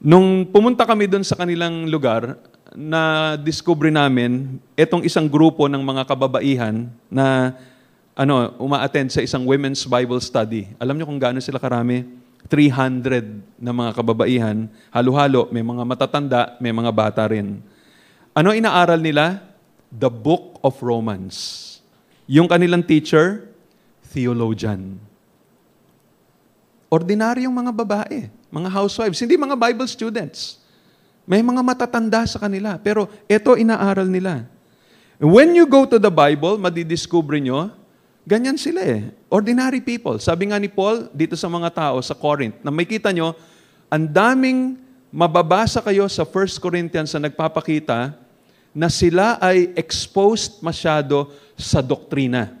Speaker 1: Nung pumunta kami doon sa kanilang lugar, na-discover namin itong isang grupo ng mga kababaihan na uma-attend sa isang women's Bible study. Alam niyo kung gaano sila karami? 300 na mga kababaihan. Halo-halo, may mga matatanda, may mga bata rin. Ano inaaral nila? The Book of Romans. Yung kanilang teacher, theologian. Ordinaryong mga babae, mga housewives, hindi mga Bible students. May mga matatanda sa kanila, pero ito inaaral nila. When you go to the Bible, madidiscover nyo, ganyan sila ordinary people. Sabi nga ni Paul, dito sa mga tao sa Corinth, na may kita nyo, ang daming mababasa kayo sa 1 Corinthians na nagpapakita na sila ay exposed masyado sa doktrina.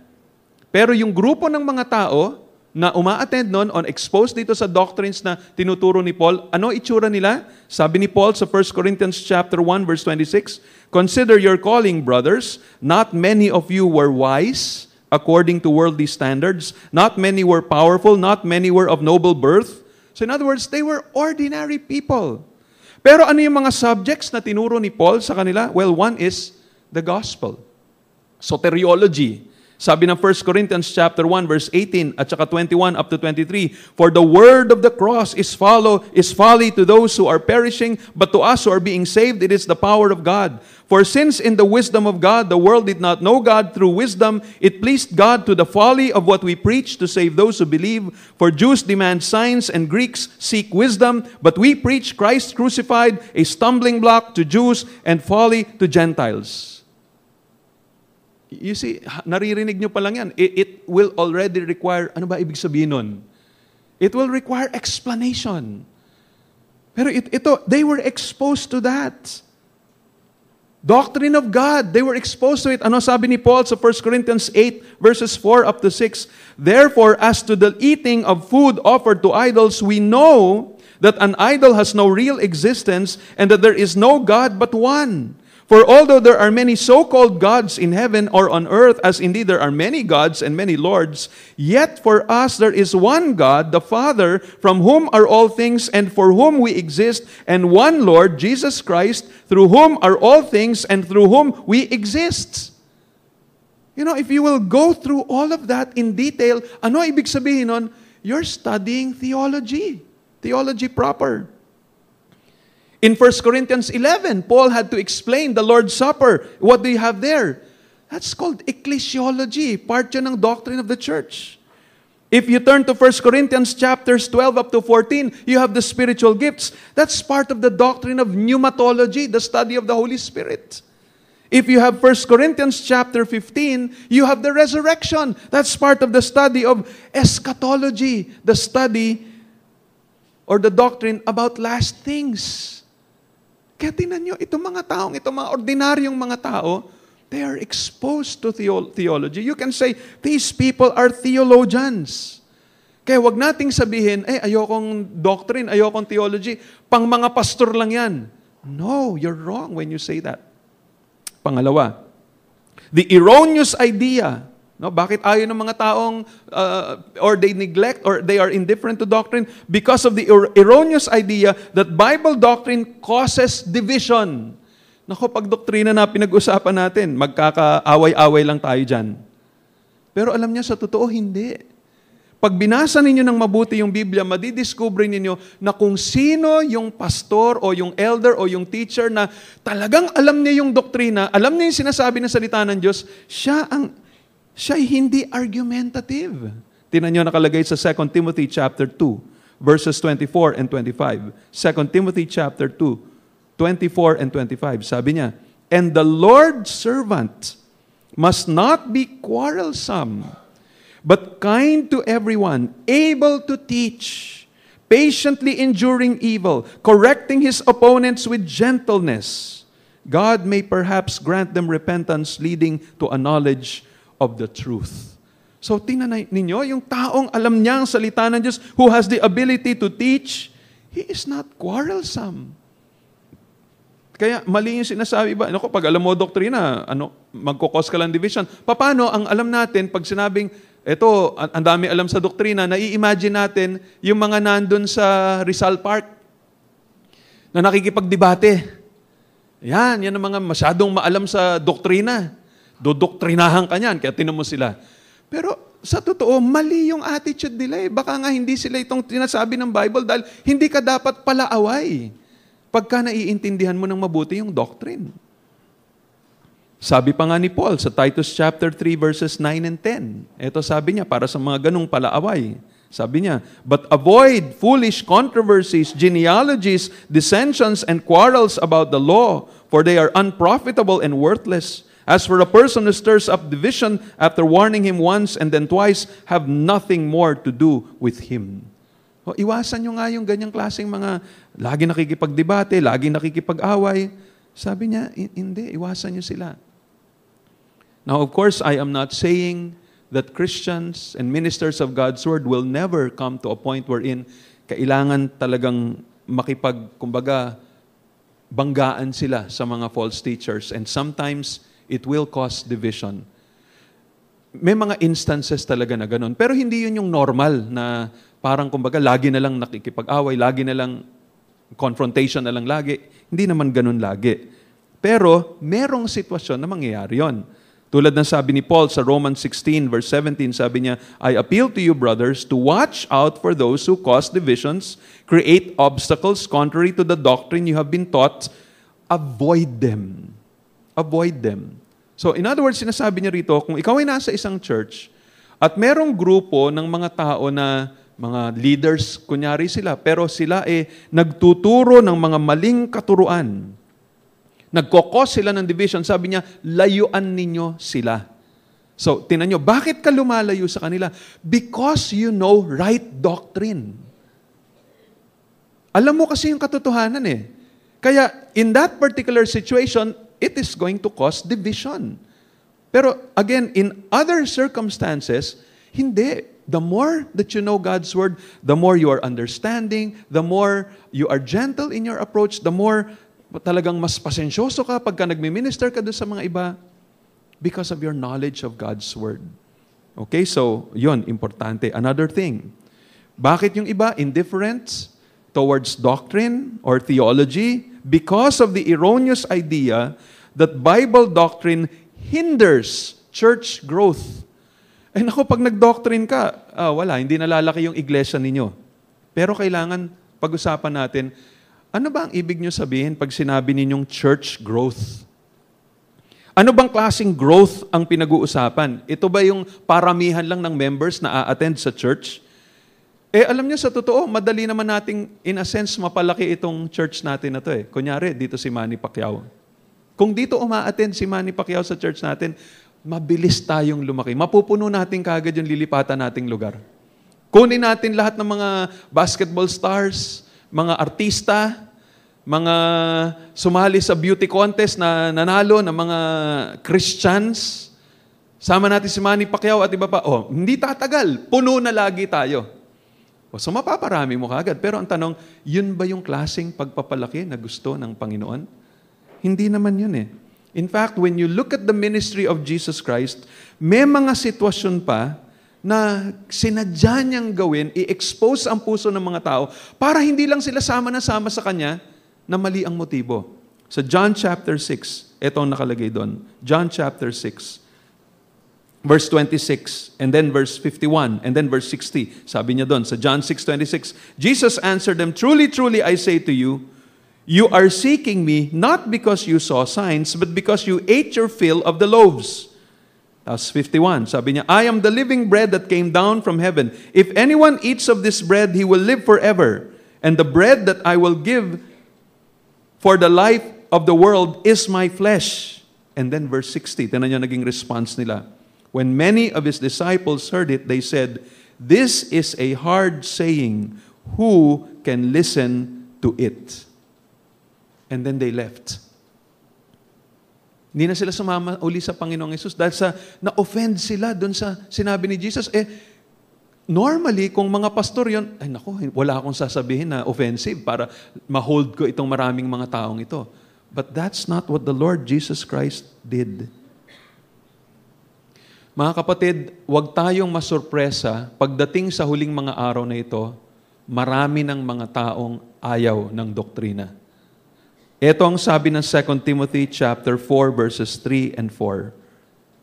Speaker 1: Pero yung grupo ng mga tao na uma-attend nun on exposed dito sa doctrines na tinuturo ni Paul, ano itsura nila? Sabi ni Paul sa 1 Corinthians chapter 1 verse 26, "Consider your calling, brothers. Not many of you were wise according to worldly standards. Not many were powerful. Not many were of noble birth." So in other words, they were ordinary people. Pero ano yung mga subjects na tinuro ni Paul sa kanila? Well, one is the gospel. Soteriology. Sabi ng 1 Corinthians chapter 1 verse 18 at saka 21 up to 23, "For the word of the cross is folly to those who are perishing, but to us who are being saved it is the power of God. For since in the wisdom of God the world did not know God through wisdom, it pleased God to the folly of what we preach to save those who believe. For Jews demand signs and Greeks seek wisdom, but we preach Christ crucified, a stumbling block to Jews and folly to Gentiles." You see, naririnig nyo pa lang yan. It will already require, ano ba ibig sabihin nun? It will require explanation. Pero they were exposed to that. Doctrine of God, they were exposed to it. Ano sabi ni Paul sa 1 Corinthians 8, verses 4 up to 6? "Therefore, as to the eating of food offered to idols, we know that an idol has no real existence and that there is no God but one. For although there are many so-called gods in heaven or on earth, as indeed there are many gods and many lords, yet for us there is one God, the Father, from whom are all things and for whom we exist, and one Lord, Jesus Christ, through whom are all things and through whom we exist." You know, if you will go through all of that in detail, ano ibig sabihin nun? You're studying theology. Theology proper. In 1 Corinthians 11, Paul had to explain the Lord's Supper. What do you have there? That's called ecclesiology. Part yun ng doctrine of the church. If you turn to 1 Corinthians chapters 12 up to 14, you have the spiritual gifts. That's part of the doctrine of pneumatology, the study of the Holy Spirit. If you have 1 Corinthians chapter 15, you have the resurrection. That's part of the study of eschatology, the study or the doctrine about last things. Kaya tingnan nyo, itong mga ordinaryong mga tao, they are exposed to theology. You can say, these people are theologians. Kaya wag nating sabihin, ayokong doctrine, ayokong theology, pang mga pastor lang yan. No, you're wrong when you say that. Pangalawa, the erroneous idea. No, bakit ayaw ng mga taong or they neglect or they are indifferent to doctrine? Because of the erroneous idea that Bible doctrine causes division. Nako, pag doktrina na pinag-usapan natin, magkakaaway-away lang tayo dyan. Pero alam niya, sa totoo, hindi. Pag binasa ninyo ng mabuti yung Biblia, madidiscover ninyo na kung sino yung pastor o yung elder o yung teacher na talagang alam niya yung doktrina, alam niya yung sinasabi ng salita ng Diyos, siya ay hindi argumentative. Tingnan niyo nakalagay sa 2 Timothy chapter 2, verses 24 and 25. 2 Timothy chapter 2, 24 and 25. Sabi niya, "And the Lord's servant must not be quarrelsome, but kind to everyone, able to teach, patiently enduring evil, correcting his opponents with gentleness. God may perhaps grant them repentance leading to a knowledge of the truth." So tingnan ninyo, yung taong alam niya ang salita ng Diyos, who has the ability to teach, he is not quarrelsome. Kaya mali yung sinasabi ba? Naku, pag alam mo doktrina, magkukos ka lang division. Paano ang alam natin pag sinabing, eto, ang dami alam sa doktrina, nai-imagine natin yung mga nandun sa Rizal Park na nakikipagdebate. Yan ang mga masyadong maalam sa doktrina. Dodoktrinahan ka niyan, kaya tinan mo sila. Pero sa totoo, mali yung attitude nila eh. Baka nga hindi sila itong tinasabi ng Bible dahil hindi ka dapat palaaway pagka naiintindihan mo ng mabuti yung doctrine. Sabi pa nga ni Paul sa Titus chapter 3 verses 9 and 10. Ito sabi niya para sa mga ganung palaaway. Sabi niya, "But avoid foolish controversies, genealogies, dissensions, and quarrels about the law, for they are unprofitable and worthless. As for a person who stirs up division after warning him once and then twice, have nothing more to do with him." O, iwasan nyo nga yung ganyang klaseng mga lagi nakikipagdebate, lagi nakikipag-away. Sabi niya, hindi, iwasan nyo sila. Now, of course, I am not saying that Christians and ministers of God's Word will never come to a point wherein kailangan talagang kumbaga, banggaan sila sa mga false teachers. And sometimes, it will cause division. May mga instances talaga na ganun. Pero hindi yun yung normal na parang kumbaga lagi na lang nakikipag-away, lagi na lang confrontation na lang lagi. Hindi naman ganun lagi. Pero merong sitwasyon na mangyayari yun. Tulad ng sabi ni Paul sa Romans 16 verse 17, sabi niya, "I appeal to you, brothers, to watch out for those who cause divisions, create obstacles contrary to the doctrine you have been taught. Avoid them." Avoid them. So, in other words, sinasabi niya rito, kung ikaw ay nasa isang church at merong grupo ng mga tao na mga leaders, kunyari sila, pero sila nagtuturo ng mga maling katuruan. Nagkokos sila ng division. Sabi niya, layuan ninyo sila. So, tinan nyo, bakit ka lumalayo sa kanila? Because you know right doctrine. Alam mo kasi yung katotohanan eh. Kaya, in that particular situation, it is going to cause division. Pero again, in other circumstances, hindi. The more that you know God's Word, the more you are understanding, the more you are gentle in your approach, the more talagang mas pasensyoso ka pagka nagmi-minister ka doon sa mga iba because of your knowledge of God's Word. Okay, so yun, importante. Another thing, bakit yung iba indifferent towards doctrine or theology? Because of the erroneous idea that Bible doctrine hinders church growth. Eh naku, pag nag-doctrine ka, wala, hindi nalalaki yung iglesia ninyo. Pero kailangan pag-usapan natin, ano ba ang ibig nyo sabihin pag sinabi ninyong church growth? Ano bang klaseng growth ang pinag-uusapan? Ito ba yung paramihan lang ng members na a-attend sa church? Alam niyo, sa totoo, madali naman nating, in a sense, mapalaki itong church natin na to eh. Kunyari, dito si Manny Pacquiao. Kung dito uma-attend si Manny Pacquiao sa church natin, mabilis tayong lumaki. Mapupuno natin kagad yung lilipatan nating lugar. Kunin natin lahat ng mga basketball stars, mga artista, mga sumali sa beauty contest na nanalo ng mga Christians. Sama natin si Manny Pacquiao at iba pa. Hindi tatagal. Puno na lagi tayo. So mapaparami mo kagad. Pero ang tanong, yun ba yung klaseng pagpapalaki na gusto ng Panginoon? Hindi naman yun eh. In fact, when you look at the ministry of Jesus Christ, may mga sitwasyon pa na sinadya niyang gawin, i-expose ang puso ng mga tao para hindi lang sila sama na sama sa Kanya na mali ang motibo. Sa John chapter 6, ito ang nakalagay doon. John chapter 6, verse 26, and then verse 51, and then verse 60. Sabi niya doon, sa John 6:26, Jesus answered them, "Truly, truly, I say to you, you are seeking me not because you saw signs, but because you ate your fill of the loaves." That's 51. Sabi niya, "I am the living bread that came down from heaven. If anyone eats of this bread, he will live forever. And the bread that I will give for the life of the world is my flesh." And then verse 60, tingnan niyo naging response nila. When many of his disciples heard it, they said, "This is a hard saying. Who can listen to it?" And then they left. Hindi na sila sumama uli sa Panginoong Hesus dahil sa na-offend sila doon sa sinabi ni Jesus. Normally, kung mga pastor yon, ay naku, wala akong sasabihin na offensive para ma-hold ko itong maraming mga taong ito. But that's not what the Lord Jesus Christ did. Mga kapatid, huwag tayong masurpresa pagdating sa huling mga araw na ito, marami ng mga taong ayaw ng doktrina. Ito ang sabi ng 2 Timothy chapter 4 verses 3 and 4.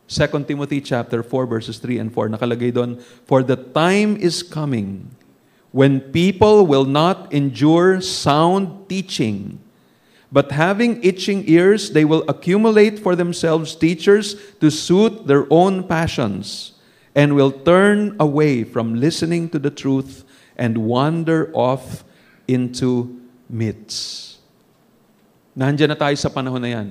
Speaker 1: 2 Timothy chapter 4 verses 3 and 4 nakalagay doon, "For the time is coming when people will not endure sound teaching, but having itching ears, they will accumulate for themselves teachers to suit their own passions, and will turn away from listening to the truth and wander off into myths." Nandiyan na tayo sa panahon na yan.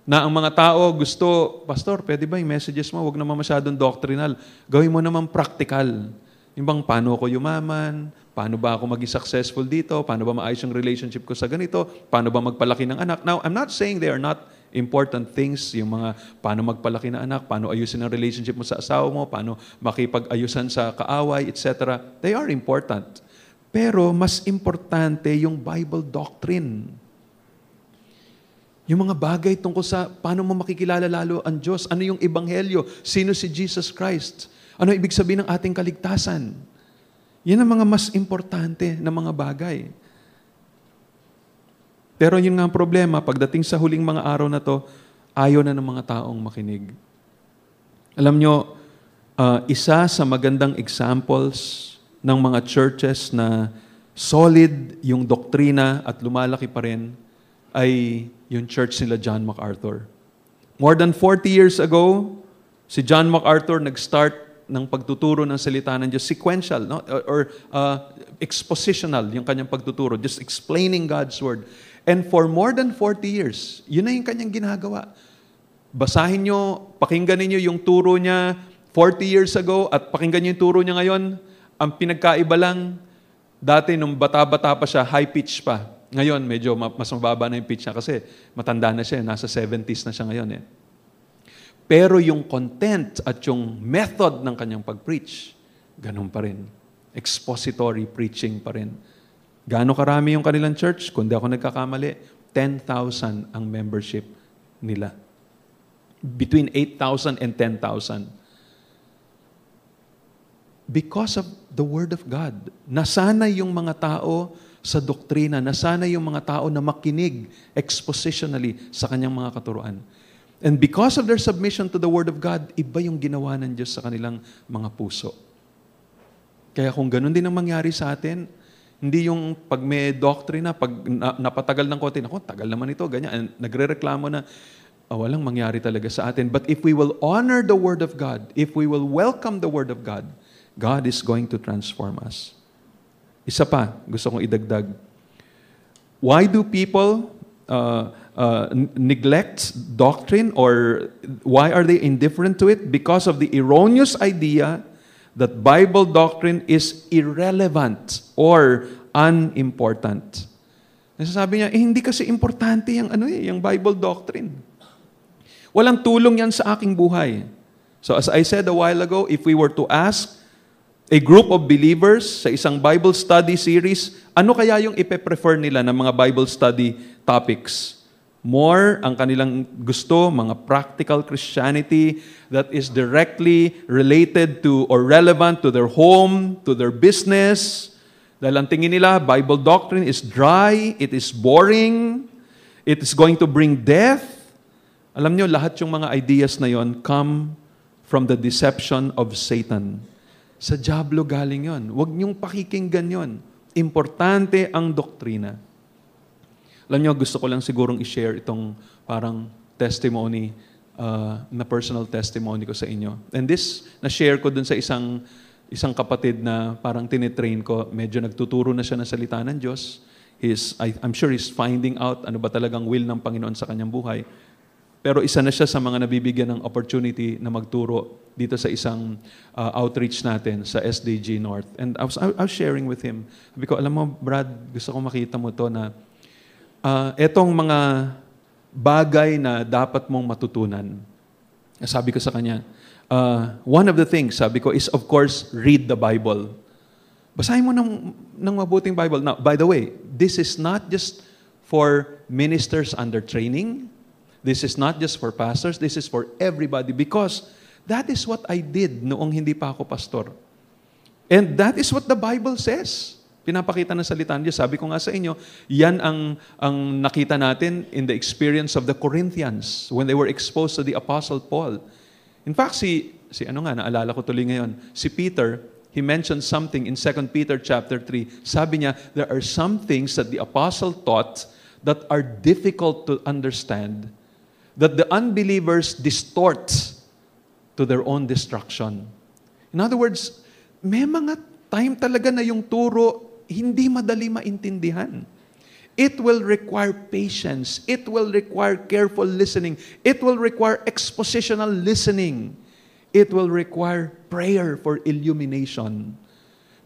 Speaker 1: Na ang mga tao gusto, "Pastor, pwede ba yung messages mo? Huwag naman masyadong doctrinal. Gawin mo naman practical. Yung bang paano ako yumaman? Paano ba ako maging successful dito? Paano ba maayos yung relationship ko sa ganito? Paano ba magpalaki ng anak?" Now, I'm not saying they are not important things, yung mga paano magpalaki ng anak, paano ayusin ang relationship mo sa asawa mo, paano makipag-ayusan sa kaaway, etc. They are important. Pero mas importante yung Bible doctrine. Yung mga bagay tungkol sa paano mo makikilala lalo ang Diyos, ano yung ebanghelyo, sino si Jesus Christ, ano ibig sabihin ng ating kaligtasan. Yan ang mga mas importante na mga bagay. Pero yun nga ang problema, pagdating sa huling mga araw na to, ayaw na ng mga taong makinig. Alam nyo, isa sa magandang examples ng mga churches na solid yung doktrina at lumalaki pa rin ay yung church nila John MacArthur. More than 40 years ago, si John MacArthur nag-start ng pagtuturo ng salita ng Diyos, sequential, no? or expositional, yung kanyang pagtuturo, just explaining God's Word. And for more than 40 years, yun na yung kanyang ginagawa. Basahin nyo, pakinggan niyo yung turo niya 40 years ago at pakinggan niyo yung turo niya ngayon. Ang pinagkaiba lang, dati nung bata-bata pa siya, high pitch pa. Ngayon, medyo mas mababa na yung pitch niya kasi matanda na siya, nasa 70s na siya ngayon. Pero yung content at yung method ng kanyang pag-preach, ganun pa rin. Expository preaching pa rin. Gaano karami yung kanilang church? Kung di ako nagkakamali, 10,000 ang membership nila. Between 8,000 and 10,000. Because of the Word of God. Nasanay yung mga tao sa doktrina, nasanay yung mga tao na makinig expositionally sa kanyang mga katuruan. And because of their submission to the Word of God, iba yung ginawa ng Diyos sa kanilang mga puso. Kaya kung ganun din ang mangyari sa atin, hindi yung pag may doktrina, pag napatagal ng konti, naku, tagal naman ito, ganyan, nagre-reklamo na, walang mangyari talaga sa atin. But if we will honor the Word of God, if we will welcome the Word of God, God is going to transform us. Isa pa, gusto kong idagdag. Why do people neglect doctrine, or why are they indifferent to it? Because of the erroneous idea that Bible doctrine is irrelevant or unimportant. Nasasabi niya, hindi kasi importante yung Bible doctrine. Walang tulong yan sa aking buhay. So as I said a while ago, if we were to ask a group of believers sa isang Bible study series, ano kaya yung ipe-prefer nila ng mga Bible study topics? More ang kanilang gusto, mga practical Christianity that is directly related to or relevant to their home, to their business. Dahil ang tingin nila, Bible doctrine is dry, it is boring, it is going to bring death. Alam nyo, lahat yung mga ideas na yon come from the deception of Satan. Sa diablo galing yon. Huwag niyong pakikinggan yon. Importante ang doktrina. Alam nyo, gusto ko lang sigurong i-share itong parang testimony, na personal testimony ko sa inyo. And this, na-share ko dun sa isang kapatid na parang tinitrain ko. Medyo nagtuturo na siya ng salita ng Diyos. I'm sure he's finding out ano ba talagang will ng Panginoon sa kanyang buhay. Pero isa na siya sa mga nabibigyan ng opportunity na magturo dito sa isang outreach natin sa SDG North. And I was sharing with him. Sabi ko, alam mo, Brad, gusto ko makita mo to na etong mga bagay na dapat mong matutunan. Sabi ko sa kanya, one of the things, sabi ko, is of course, read the Bible. Basahin mo ng mabuting Bible. Now, by the way, this is not just for ministers under training. This is not just for pastors. This is for everybody because that is what I did noong hindi pa ako pastor. And that is what the Bible says. Pinapakita ng salita ng Diyos. Sabi ko nga sa inyo, yan ang nakita natin in the experience of the Corinthians when they were exposed to the Apostle Paul. In fact, naalala ko tuloy ngayon, si Peter, he mentioned something in 2 Peter chapter 3. Sabi niya, there are some things that the apostle taught that are difficult to understand, that the unbelievers distort to their own destruction. In other words, may mga time talaga na yung turo hindi madali maintindihan. It will require patience. It will require careful listening. It will require expositional listening. It will require prayer for illumination.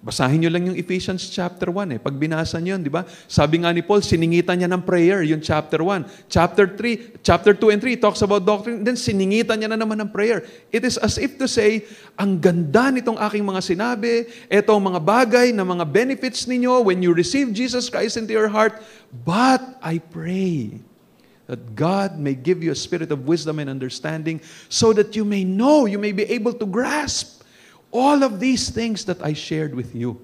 Speaker 1: Basahin nyo lang yung Ephesians chapter 1 . Pag binasa nyo yun, di ba? Sabi nga ni Paul, siningitan niya ng prayer, yung chapter 1. Chapter 2 and 3 talks about doctrine, then siningitan niya na naman ng prayer. It is as if to say, ang ganda nitong aking mga sinabi, etong mga bagay na mga benefits ninyo when you receive Jesus Christ into your heart, but I pray that God may give you a spirit of wisdom and understanding so that you may know, you may be able to grasp all of these things that I shared with you.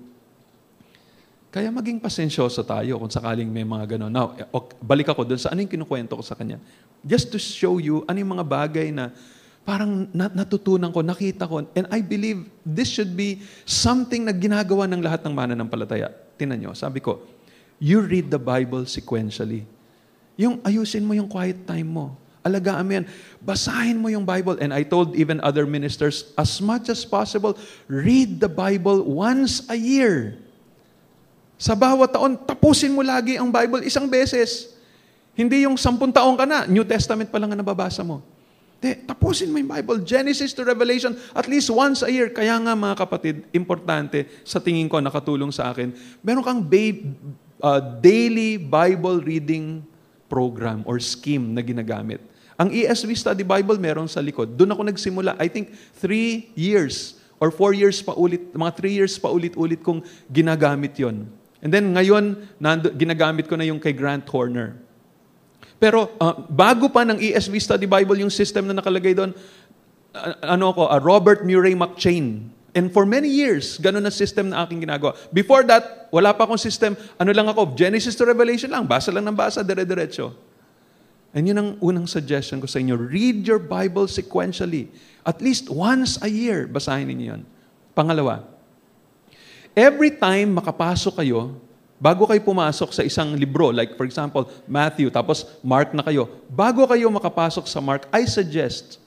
Speaker 1: Kaya maging pasensyoso tayo kung sakaling may mga gano'n. Now, balik ako dun sa ano yung kinukwento ko sa kanya. Just to show you ano yung mga bagay na parang natutunan ko, nakita ko. And I believe this should be something na ginagawa ng lahat ng mananampalataya. Tingnan nyo, sabi ko, you read the Bible sequentially. Yung ayusin mo yung quiet time mo. Alagaan mo yan. Basahin mo yung Bible. And I told even other ministers, as much as possible, read the Bible once a year. Sa bawat taon, tapusin mo lagi ang Bible isang beses. Hindi yung 10 taon ka na, New Testament pa lang ang nababasa mo. Tapusin mo yung Bible, Genesis to Revelation, at least once a year. Kaya nga mga kapatid, importante, sa tingin ko, nakatulong sa akin, meron kang daily Bible reading program or scheme na ginagamit. Ang ESV Study Bible meron sa likod. Doon ako nagsimula. I think 3 years or 4 years pa ulit, mga 3 years pa ulit-ulit kong ginagamit yon. And then ngayon, ginagamit ko na yung kay Grant Horner. Pero bago pa ng ESV Study Bible yung system na nakalagay doon, Robert Murray McChain. And for many years, ganun na system na aking ginagawa. Before that, wala pa akong system. Ano lang ako, Genesis to Revelation lang. Basa lang ng basa, dire-diretso. And yun ang unang suggestion ko sa inyo. Read your Bible sequentially. At least once a year, basahin ninyo yun. Pangalawa, every time makapasok kayo, bago kayo pumasok sa isang libro, like for example, Matthew, tapos Mark na kayo, bago kayo makapasok sa Mark, I suggest,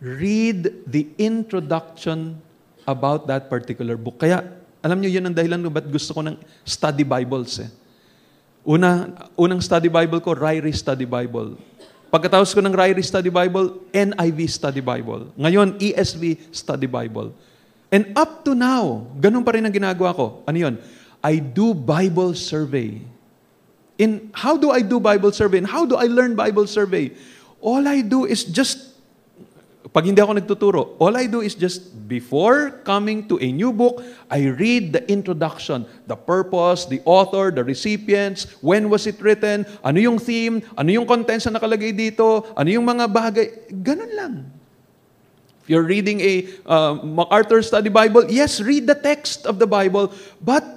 Speaker 1: read the introduction about that particular book. Kaya, alam niyo, yun ang dahilan ba't gusto ko ng study Bibles. Unang study Bible ko, Ryrie Study Bible. Pagkatapos ko ng Ryrie Study Bible, NIV Study Bible. Ngayon, ESV Study Bible. And up to now, ganun pa rin ang ginagawa ko. Ano yun? I do Bible survey. And how do I do Bible survey? And how do I learn Bible survey? All I do is just pag hindi ako nagtuturo, all I do is just, before coming to a new book, I read the introduction, the purpose, the author, the recipients, when was it written, ano yung theme, ano yung contents na nakalagay dito, ano yung mga bagay. Ganun lang. If you're reading a MacArthur Study Bible, yes, read the text of the Bible. But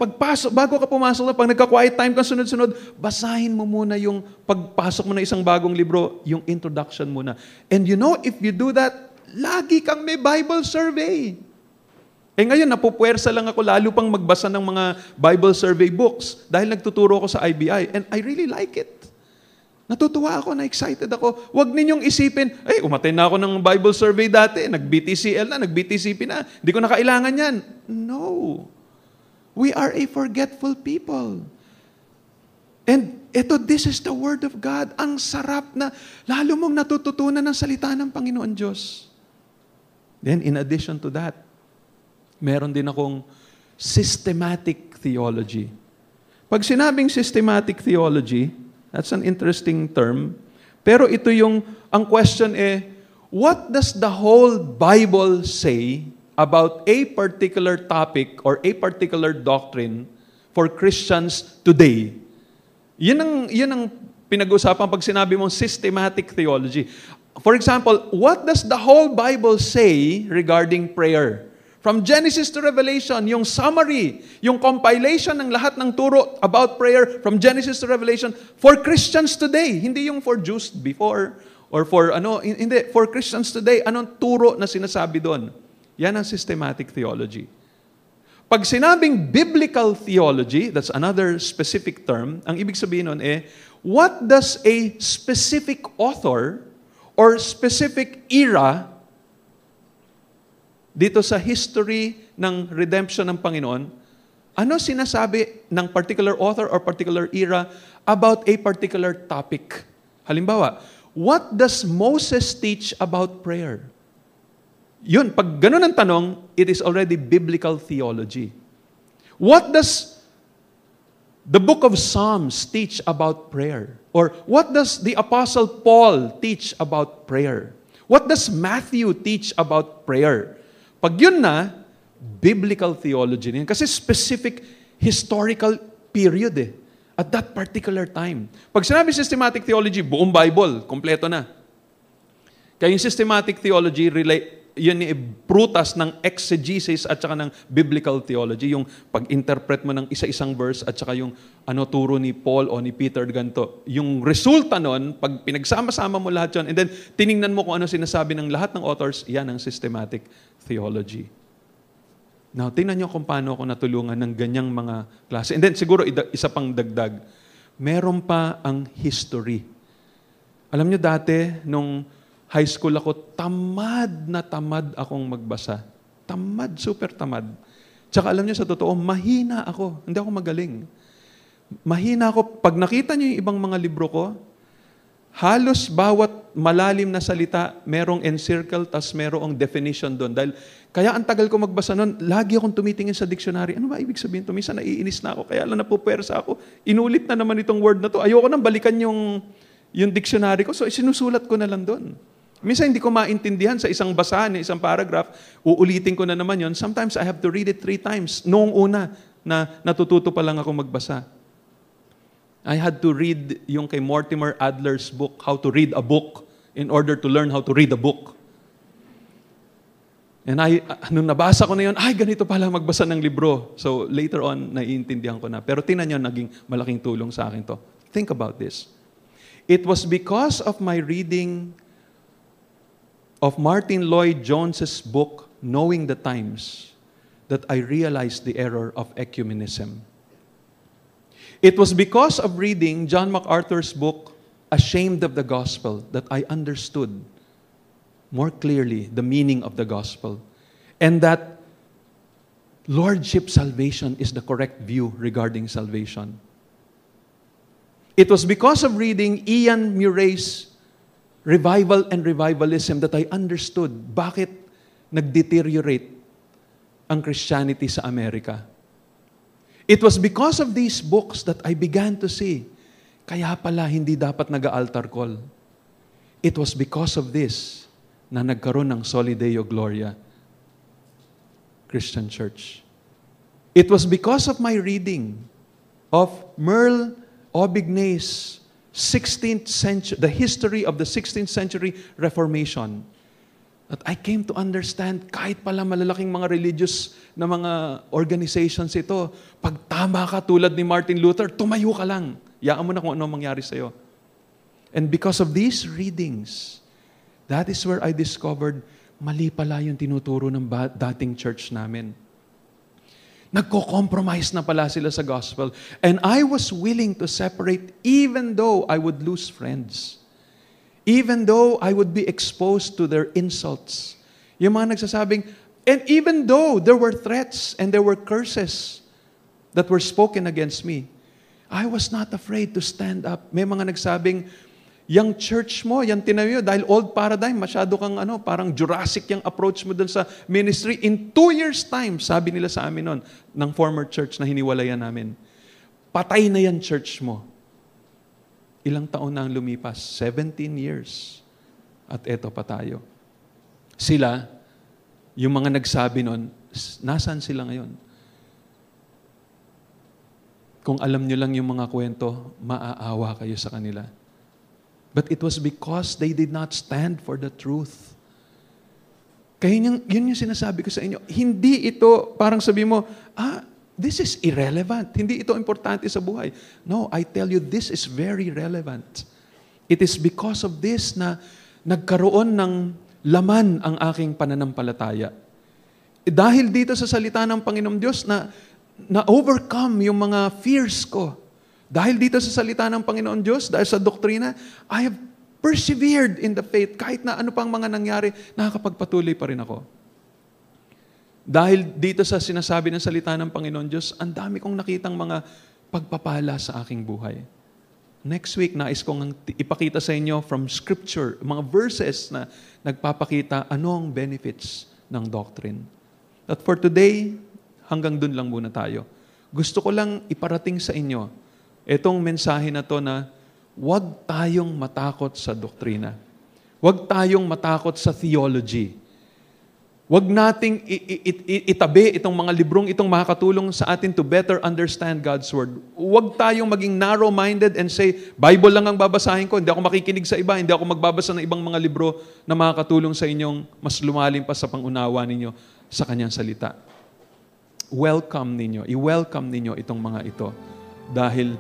Speaker 1: bago ka pumasok na, pag nagka-quiet time ka sunod-sunod, basahin mo muna yung pagpasok mo na isang bagong libro, yung introduction muna. And you know, if you do that, lagi kang may Bible survey. Ngayon, napupuwersa lang ako lalo pang magbasa ng mga Bible survey books dahil nagtuturo ako sa IBI. And I really like it. Natutuwa ako, na-excited ako. Huwag ninyong isipin, umattend na ako ng Bible survey dati, nag-BTCL na, nag-BTCP na, hindi ko na kailangan yan. No. We are a forgetful people. And this is the Word of God. Ang sarap na, lalo mong natututunan ng salita ng Panginoon Diyos. Then, in addition to that, meron din akong systematic theology. Pag sinabing systematic theology, that's an interesting term. Pero ito ang question what does the whole Bible say about a particular topic or a particular doctrine for Christians today? Yun ang pinag-usapan pag sinabi mong systematic theology. For example, what does the whole Bible say regarding prayer? From Genesis to Revelation, yung summary, yung compilation ng lahat ng turo about prayer from Genesis to Revelation for Christians today. Hindi yung for Jews before or hindi. For Christians today, anong turo na sinasabi doon? Yan ang systematic theology. Pag sinabing biblical theology, that's another specific term, ang ibig sabihin nun what does a specific author or specific era dito sa history ng redemption ng Panginoon, ano sinasabi ng particular author or particular era about a particular topic? Halimbawa, what does Moses teach about prayer? Yun, pag ganun ang tanong, it is already biblical theology. What does the book of Psalms teach about prayer? Or what does the Apostle Paul teach about prayer? What does Matthew teach about prayer? Pag yun na, biblical theology na yun. Kasi specific historical period at that particular time. Pag sinabi systematic theology, buong Bible, kompleto na. Kaya yung systematic theology, yun prutas ng exegesis at saka ng biblical theology, yung pag-interpret mo ng isa-isang verse at saka yung turo ni Paul o ni Peter ganito. Yung resulta nun, pag pinagsama-sama mo lahat yun, and then tiningnan mo kung ano sinasabi ng lahat ng authors, yan ang systematic theology. Now, tingnan nyo kung paano ako natulungan ng ganyang mga klase. And then, siguro, isa pang dagdag. Meron pa ang history. Alam nyo dati, nung high school ako, tamad na tamad akong magbasa. Tamad, super tamad. Tsaka alam nyo, sa totoo, mahina ako. Hindi ako magaling. Mahina ako. Pag nakita nyo yung ibang mga libro ko, halos bawat malalim na salita, merong encircle, tas merong definition doon. Dahil, kaya ang tagal ko magbasa noon, lagi akong tumitingin sa dictionary. Ano ba ibig sabihin ito? Minsan naiinis na ako, kaya lang napupersa ako. Inulit na naman itong word na to. Ayoko nang balikan yung dictionary ko, so sinusulat ko na lang doon. Minsan hindi ko maintindihan sa isang basahan, isang paragraph, uulitin ko na naman yon. Sometimes I have to read it 3 times. Noong una, na natututo pa lang ako magbasa. I had to read yung kay Mortimer Adler's book, How to Read a Book, in order to learn how to read a book. And nung nabasa ko na yun, ganito pala magbasa ng libro. So later on, naiintindihan ko na. Pero tingnan nyo, naging malaking tulong sa akin to. Think about this. It was because of my reading of Martin Lloyd-Jones's book, Knowing the Times, that I realized the error of ecumenism. It was because of reading John MacArthur's book, Ashamed of the Gospel, that I understood more clearly the meaning of the gospel. And that Lordship salvation is the correct view regarding salvation. It was because of reading Ian Murray's Revival and Revivalism that I understood bakit nag-deteriorate ang Christianity sa Amerika. It was because of these books that I began to see, kaya pala hindi dapat nag-altar call. It was because of this na nagkaroon ng Soli Deo Gloria Christian Church. It was because of my reading of Merle Aubigné's 16th century, the history of the 16th century Reformation, But I came to understand, kahit pala malalaking mga religious na mga organizations ito, pag tama ka tulad ni Martin Luther, tumayo ka lang. Yaan mo na kung ano mangyari sa'yo. And because of these readings, that is where I discovered, mali pala yung tinuturo ng dating church namin. Nagko-compromise na pala sila sa gospel. And I was willing to separate even though I would lose friends. Even though I would be exposed to their insults. Yung mga nagsasabing, and even though there were threats and there were curses that were spoken against me, I was not afraid to stand up. May mga nagsabing, yung church mo, yung tinayo, dahil old paradigm, masyado kang parang Jurassic yung approach mo dun sa ministry. In 2 years' time, sabi nila sa amin nun, ng former church na hiniwalayan namin, patay na yan church mo. Ilang taon na ang lumipas? 17 years. At eto pa tayo. Sila, yung mga nagsabi nun, nasaan sila ngayon? Kung alam nyo lang yung mga kwento, maaawa kayo sa kanila. But it was because they did not stand for the truth. Kaya yun yung sinasabi ko sa inyo. Hindi ito, parang sabi mo, this is irrelevant. Hindi ito importante sa buhay. No, I tell you, this is very relevant. It is because of this na nagkaroon ng laman ang aking pananampalataya. Dahil dito sa salita ng Panginoong Diyos na overcome yung mga fears ko. Dahil dito sa salita ng Panginoon Diyos, dahil sa doktrina, I have persevered in the faith. Kahit na ano pang mga nangyari, nakakapagpatuloy pa rin ako. Dahil dito sa sinasabi ng salita ng Panginoon Diyos, ang dami kong nakitang mga pagpapala sa aking buhay. Next week, nais kong ipakita sa inyo from Scripture, mga verses na nagpapakita anong benefits ng doctrine. But for today, hanggang dun lang muna tayo. Gusto ko lang iparating sa inyo itong mensahe na to na huwag tayong matakot sa doktrina. Huwag tayong matakot sa theology. Huwag nating itabi itong mga librong itong makakatulong sa atin to better understand God's Word. Huwag tayong maging narrow-minded and say, Bible lang ang babasahin ko, hindi ako makikinig sa iba, hindi ako magbabasa ng ibang mga libro na makakatulong sa inyong mas lumalim pa sa pangunawa ninyo sa Kanyang salita. Welcome ninyo, i-welcome ninyo itong mga ito dahil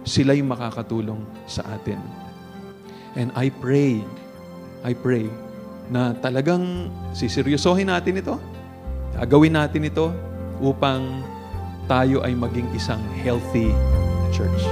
Speaker 1: sila'y makakatulong sa atin. And I pray na talagang siseryosohin natin ito, gagawin natin ito upang tayo ay maging isang healthy church.